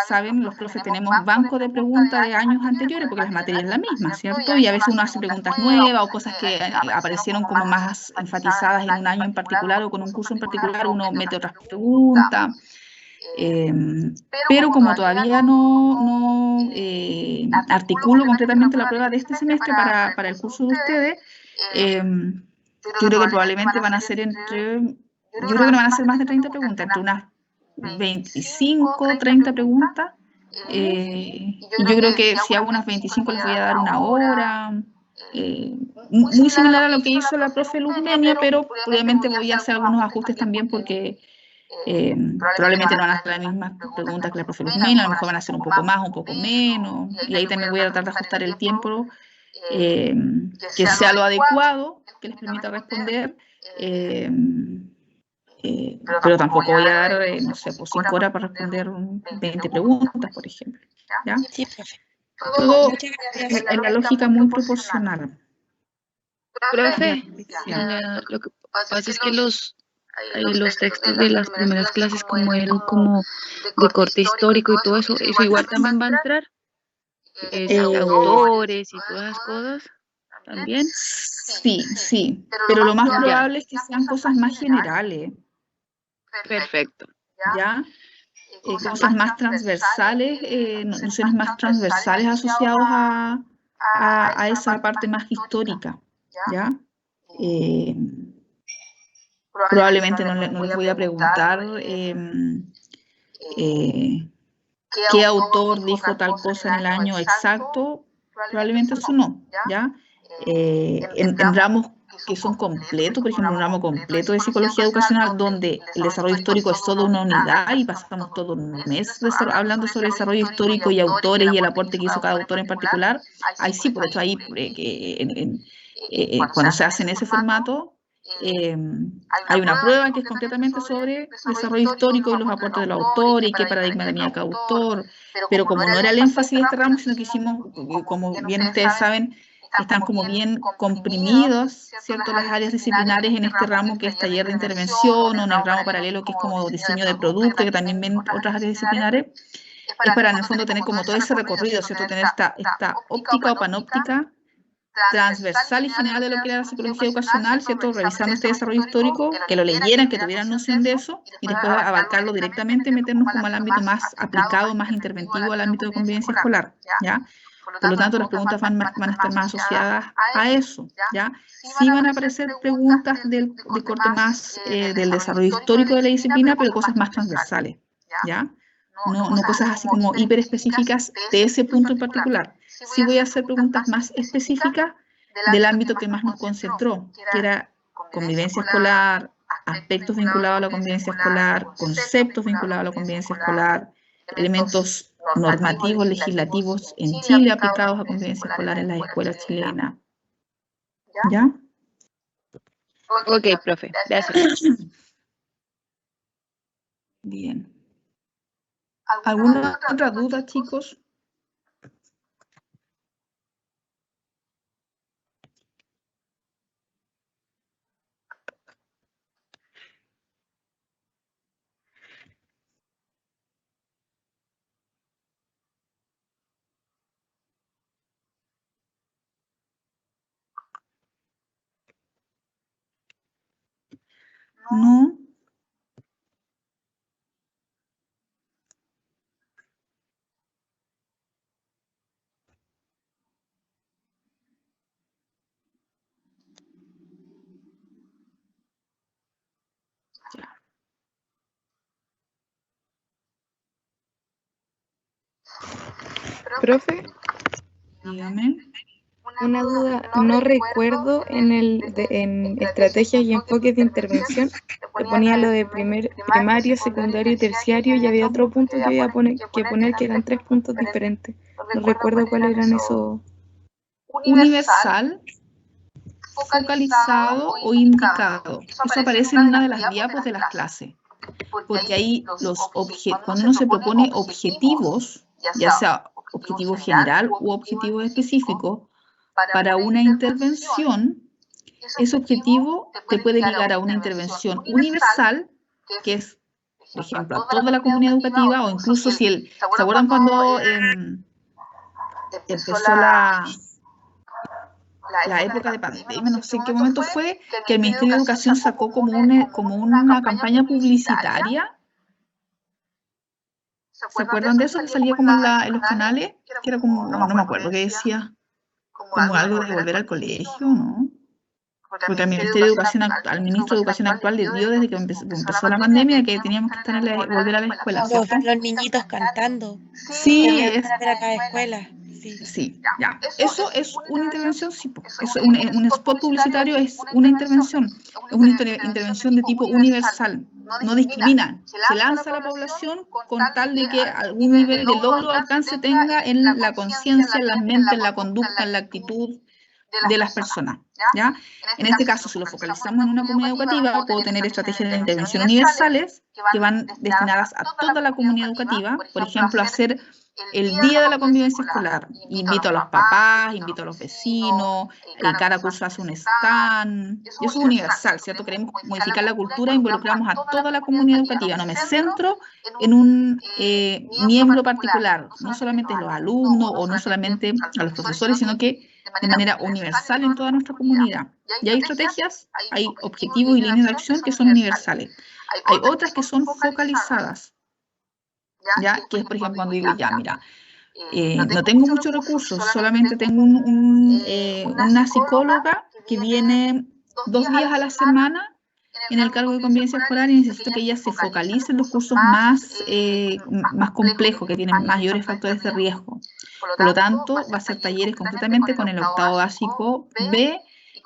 saben, los profes tenemos banco de preguntas de años anteriores, porque las materias es la misma, ¿cierto? Y a veces uno hace preguntas nuevas o cosas que aparecieron como más enfatizadas en un año en particular o con un curso en particular, uno mete otras preguntas. Pero como todavía no articulo concretamente la prueba de este semestre para el curso de ustedes, yo creo que probablemente van a ser yo creo que no van a ser más de 30 preguntas, entre unas 25, 30 preguntas, y yo creo que si hago unas 25 les voy a dar 1 hora, muy similar a lo que hizo la profe Luzmenia, pero obviamente voy a hacer algunos ajustes también porque probablemente no van a ser las mismas preguntas que la profe Luzmenia, a lo mejor van a ser un poco más, un poco menos, y ahí también voy a tratar de ajustar el tiempo que sea lo adecuado, que les permita responder, pero tampoco voy a dar, no sé, por 5 horas para responder 20 preguntas, por ejemplo. ¿Ya? Sí, profe. Todo en la lógica muy proporcional. Profe, lo que pasa es que los textos de las primeras clases, como eran como de corte histórico y todo eso igual también va a entrar. Autores y todas esas cosas también. Sí, pero lo más probable es que sean cosas más generales. Perfecto. ¿Ya? Cosas más transversales, nociones más transversales asociadas a esa parte más histórica, ¿ya? Probablemente no les voy a preguntar qué autor dijo tal cosa en el año exacto, probablemente eso no, ¿ya? En ramos que son completos, por ejemplo, un ramo completo de psicología educacional donde el desarrollo histórico es toda una unidad y pasamos todo un mes hablando sobre desarrollo histórico y autores y el aporte que hizo cada autor en particular, ahí sí, por hecho ahí cuando se hace en ese formato hay una prueba que es completamente sobre desarrollo histórico y los aportes de los autores y qué paradigma tenía cada autor, pero como no era el énfasis de este ramo, sino que hicimos, como bien ustedes saben, están como bien comprimidos, ¿cierto?, las áreas disciplinares en este ramo que es taller de intervención, o en el ramo paralelo que es como diseño de producto, que también ven otras áreas disciplinares, es para en el fondo tener como todo ese recorrido, ¿cierto?, tener esta óptica o panóptica transversal y general de lo que era la psicología educacional, ¿cierto? Revisando este desarrollo histórico, que lo leyeran, que tuvieran noción de eso, y después abarcarlo directamente, meternos como al ámbito más aplicado, más interventivo al ámbito de convivencia escolar, ¿ya? Por lo tanto, las preguntas van a estar más asociadas a eso, ¿ya? Sí van a aparecer preguntas de corte más del desarrollo histórico de la disciplina, pero cosas más transversales, ¿ya? No cosas así como hiper específicas de ese punto en particular. Sí voy a hacer preguntas más específicas del ámbito que más nos concentró, que era convivencia escolar, aspectos vinculados a la convivencia escolar, conceptos vinculados a la convivencia escolar, elementos normativos, legislativos en Chile aplicados a convivencia escolar en las escuelas chilenas. ¿Ya? Ok, profe, gracias. Bien. ¿Alguna otra duda, chicos? ¿No? Ya. Profe, Dígame. una duda, no recuerdo en estrategias y enfoques de intervención, te ponía lo de primario, secundario y terciario, y había otro punto que iba a poner que eran 3 puntos diferentes. No recuerdo cuáles eran esos. Universal, focalizado o indicado. Eso aparece en una de las diapos de las clases. Porque ahí cuando uno se propone objetivos, ya sea objetivo general u objetivo específico, para una intervención, ese objetivo te puede ligar a una intervención universal, que es, por ejemplo, a toda la comunidad educativa, o incluso si ¿se acuerdan cuando empezó la época de pandemia, no sé en qué momento fue, que el Ministerio de Educación sacó como una campaña publicitaria? ¿Se acuerdan de eso que salía como en los canales? Que era como, no me acuerdo qué decía, como algo de volver al colegio, ¿no? Porque al ministro de Educación actual le dio desde que empezó la pandemia que teníamos que estar volver a la escuela, ¿cierto? Los niñitos cantando. Sí, Querían volver a la escuela. Sí, ya. Eso es una intervención, sí. Eso, un spot publicitario es una intervención. Es una intervención de tipo universal. No discrimina. Se lanza a la población con tal de que algún nivel de logro o alcance tenga en la conciencia, en la mente, en la conducta, en la actitud de las personas, ¿ya? En este caso, si lo focalizamos en una comunidad educativa, puedo tener estrategias de intervención universales que van destinadas a toda la comunidad educativa, por ejemplo, hacer el día de la convivencia escolar. Invito a los papás, invito a los vecinos, cada curso hace un stand, y eso es universal, ¿cierto? Queremos modificar la cultura, involucramos a toda la comunidad educativa, no me centro en un miembro particular, no solamente los alumnos o no solamente a los profesores, sino que de manera universal en toda nuestra comunidad. Y hay estrategias, hay objetivos y líneas de acción que son universales. Hay otras que son focalizadas, ¿ya? Que es, por ejemplo, cuando digo, ya, mira, no tengo muchos recursos, solamente tengo una psicóloga que viene 2 días a la semana en el cargo de convivencia escolar y necesito que ella se focalice en los cursos más complejos, que tienen mayores factores de riesgo. Por lo tanto, va a hacer talleres completamente con el octavo básico B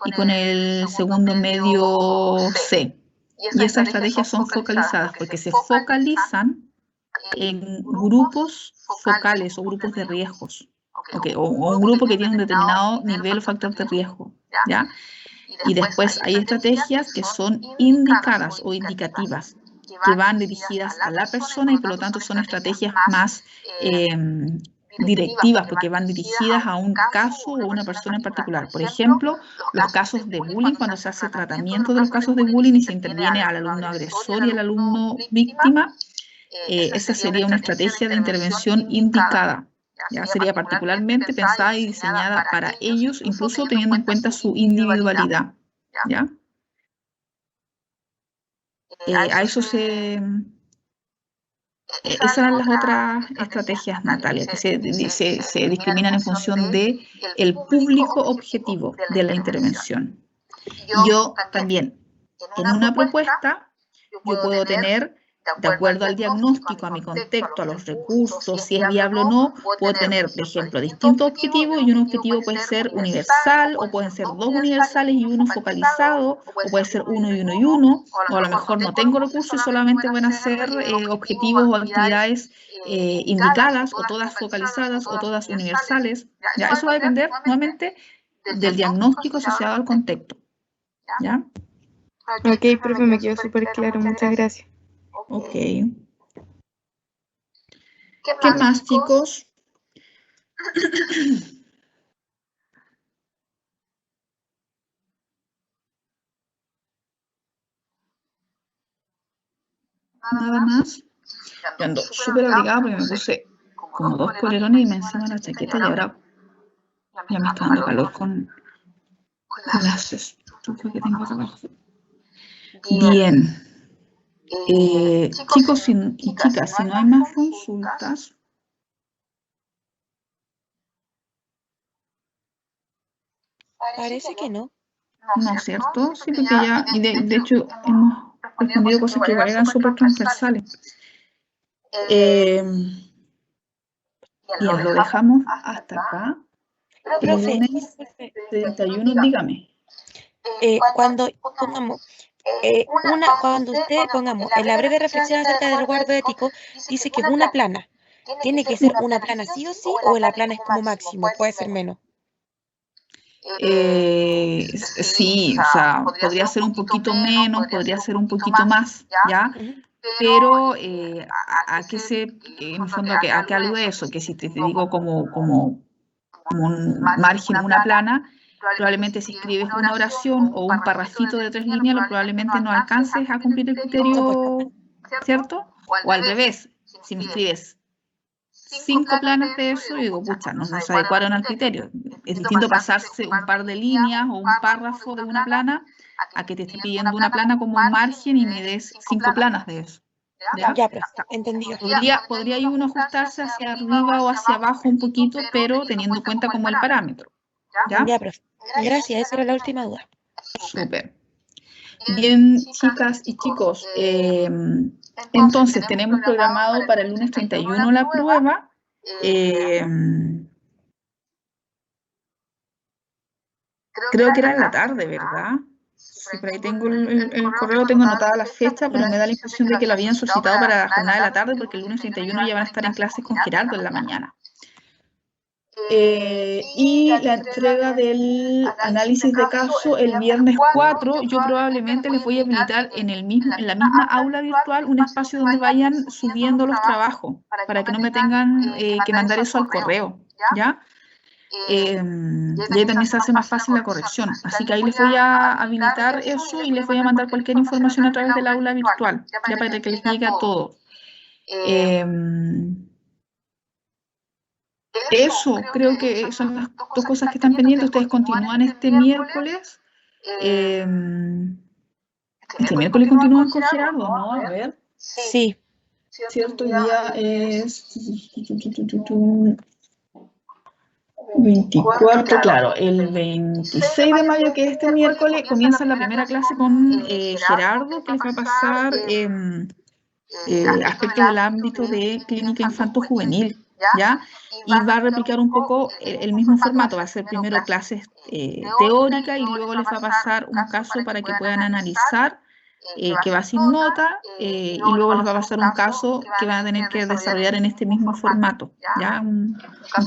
y con el segundo medio C. Y esas estrategias son focalizadas porque se focalizan en grupos focales o grupos de riesgos, okay, o un grupo que tiene un determinado nivel o factor de riesgo, ¿ya? Y después hay estrategias que son indicadas o indicativas, que van dirigidas a la persona y por lo tanto son estrategias más directivas, porque van dirigidas a un caso o a una persona en particular. Por ejemplo, los casos de bullying, cuando se hace tratamiento de los casos de bullying y se interviene al alumno agresor y al alumno víctima, esa sería una estrategia de intervención indicada, Ya sería particularmente pensada y diseñada para ellos, incluso teniendo en cuenta su individualidad, ¿ya? A eso esas eran las otras estrategias, Natalia, que se discriminan en función de el público objetivo de la intervención. Y yo también, en una propuesta, yo puedo tener, de acuerdo al diagnóstico, a mi contexto, a los recursos, si es viable o no, puedo tener, por ejemplo, distintos objetivos, y un objetivo puede ser universal, o pueden ser dos universales y uno focalizado, o puede ser uno y uno y uno, o a lo mejor no tengo recursos y solamente van a ser objetivos o actividades indicadas, o todas focalizadas, o todas universales. ¿Ya? Eso va a depender, nuevamente, del diagnóstico asociado al contexto. ¿Ya? Ok, profe, me quedó súper claro, muchas gracias. Ok. ¿Qué más, chicos? Nada más. Yo ando súper abrigada porque me puse como 2 polerones y me encima la chaqueta, y ahora ya me está dando calor con las estufas que tengo acá abajo. Bien. Chicos y chicas, si no hay más consultas, Parece que no. ¿no es cierto? Sí, porque ya, y de hecho hemos respondido cosas que igual eran súper transversales. Bien, lo dejamos hasta acá. Profe, Lunes 31, dígame. cuando pongamos cuando usted pongamos en la breve reflexión acerca del resguardo ético, dice que es una plana. ¿Tiene que ser una plana sí o sí, o la plana es como máximo, puede ser menos? Sí, o sea, podría ser un poquito menos, podría ser un poquito más, ¿ya? Pero ¿a qué en el fondo, a qué alude eso? Que si te digo como un margen, una plana, probablemente si escribes una oración o un parrafito de 3 líneas, probablemente no alcances a cumplir el criterio, ¿cierto? O al revés, si me escribes 5 planas de eso, y digo, pucha, no se adecuaron al criterio. Es distinto pasarse un par de líneas o un párrafo de una plana a que te esté pidiendo una plana como un margen y me des 5 planas de eso. ¿Ya? Ya, profe, entendido. Podría uno ajustarse hacia arriba o hacia abajo un poquito, pero teniendo en cuenta como el parámetro. ¿Ya? Ya, profe. Gracias, esa era la última duda. Súper. Bien, chicas y chicos, entonces tenemos programado para el lunes 31 la prueba. Creo que era en la tarde, ¿verdad? Sí, por ahí tengo el correo, tengo anotada la fecha, pero me da la impresión de que lo habían solicitado para la jornada de la tarde, porque el lunes 31 ya van a estar en clases con Gerardo en la mañana. Y la entrega del análisis de caso el viernes 4, yo probablemente les voy a habilitar en la misma aula virtual un espacio donde vayan subiendo los trabajos, para que no me tengan que mandar eso al correo, ¿ya? Y ahí también se hace más fácil la corrección. Así que ahí les voy a habilitar eso y les voy a mandar cualquier información a través del aula virtual, ya para que les llegue a todos. Eso, creo que son las 2 cosas que están pendientes. Ustedes continúan este miércoles. Este miércoles continúan con Gerardo, ¿no? A ver. Sí. Cierto, el día es 24, claro, el 26 de mayo, que es este miércoles, comienza la primera clase con Gerardo, que les va a pasar aspectos del ámbito de clínica infanto-juvenil, ¿ya? Y va a replicar un poco el mismo formato, va a ser primero clases teóricas y luego les va a pasar un caso para que puedan analizar, que va sin nota, y luego les va a pasar un caso que van a tener que desarrollar en este mismo formato, ¿ya? Un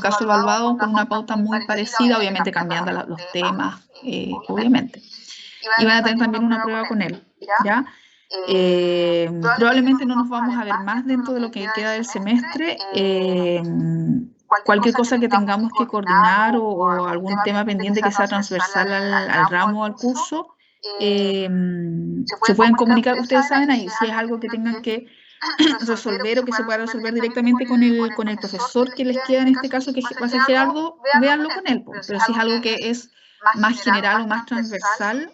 caso evaluado con una pauta muy parecida, obviamente cambiando los temas, obviamente. Y van a tener también una prueba con él, ¿ya? Probablemente no nos vamos a ver más dentro de lo que queda del semestre. Cualquier cosa que tengamos que coordinar o algún tema pendiente que sea transversal al ramo o al curso, se pueden comunicar. Ustedes saben ahí, si es algo que tengan que resolver o que se pueda resolver directamente con el profesor que les queda en este caso, que va a ser Gerardo, véanlo con él. Pero si es algo que es más general o más transversal,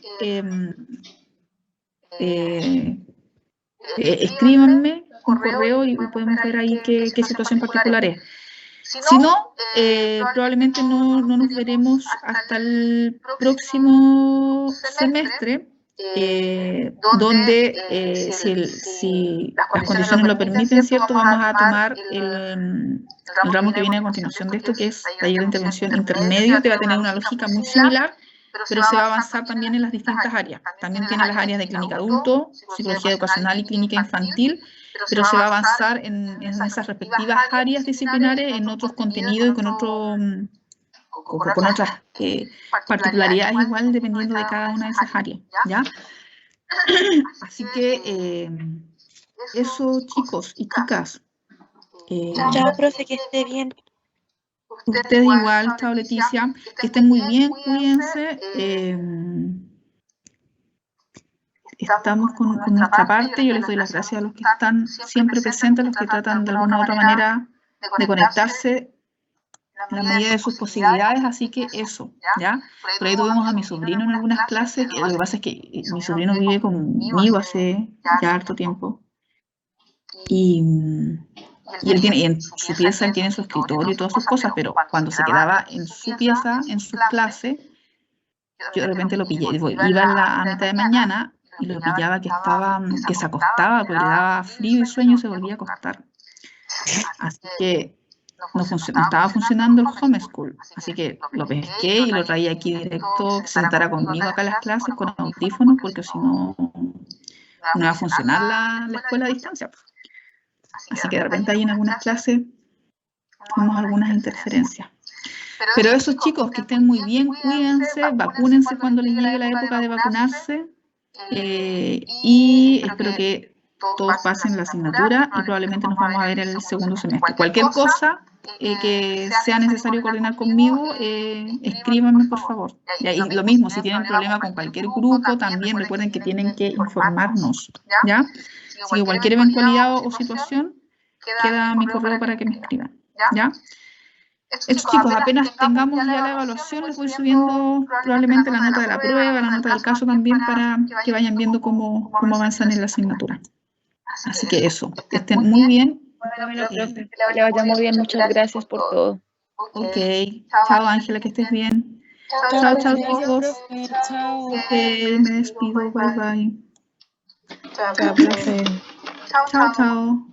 escríbanme un correo y podemos ver ahí qué situación particular es. Si no, probablemente no nos veremos hasta el próximo semestre, donde si las condiciones lo permiten, ¿cierto? Vamos a tomar el ramo que viene a continuación de esto, que es taller de intervención intermedio, que va a tener una lógica muy similar, pero se va a avanzar también en las distintas áreas. También tiene las áreas de clínica adulto, psicología educacional y clínica infantil, pero se va a avanzar en esas respectivas áreas disciplinares, en otros contenidos y con otras particularidades igual dependiendo de cada una de esas áreas, ¿ya? Así que eso, chicos y chicas. Chao, profe, que esté bien. Ustedes igual, chao Leticia, que estén muy bien, cuídense. Estamos con nuestra parte. Yo les doy las gracias a los que están siempre presentes, a los que tratan de alguna u otra manera de conectarse en la medida de sus posibilidades, así que eso, ¿ya? Por ahí tuvimos a mi sobrino en algunas clases, que lo que pasa es que mi sobrino vive conmigo hace ya harto tiempo, y él tiene, y en su pieza él tiene su escritorio y todas sus cosas, pero cuando se quedaba en su pieza, en sus clases, yo de repente lo pillé, iba a mitad de mañana y lo pillaba que se acostaba, porque le daba frío y sueño y se volvía a acostar. Así que no estaba funcionando el homeschool, así que lo pesqué y lo traía aquí directo, que se sentara conmigo acá en las clases con audífonos, porque si no, no iba a funcionar la escuela a distancia. Así que de repente ahí en algunas clases vemos algunas interferencias. Pero esos chicos, que estén muy bien, cuídense, vacúnense cuando les llegue la época de vacunarse, y espero que todos pasen la asignatura y probablemente nos vamos a ver en el segundo semestre. Cualquier cosa que sea necesario coordinar conmigo, escríbanme por favor. Y lo mismo, si tienen problema con cualquier grupo, también recuerden que tienen que informarnos, ¿ya? Así que cualquier eventualidad o situación, queda mi correo para que me escriban, ¿ya? Estos chicos, apenas tengamos ya la evaluación, les voy subiendo probablemente la nota de la prueba, la nota del caso también, para que vayan viendo cómo avanzan en la asignatura. Así que eso, que estén muy bien. Bueno, profe, que le vaya muy bien, muchas gracias por todo. Ok, chao Ángela, que estés bien. Chao, chao chicos. Chao. Ok, me despido, bye bye. Chao, profe. Chao, chao.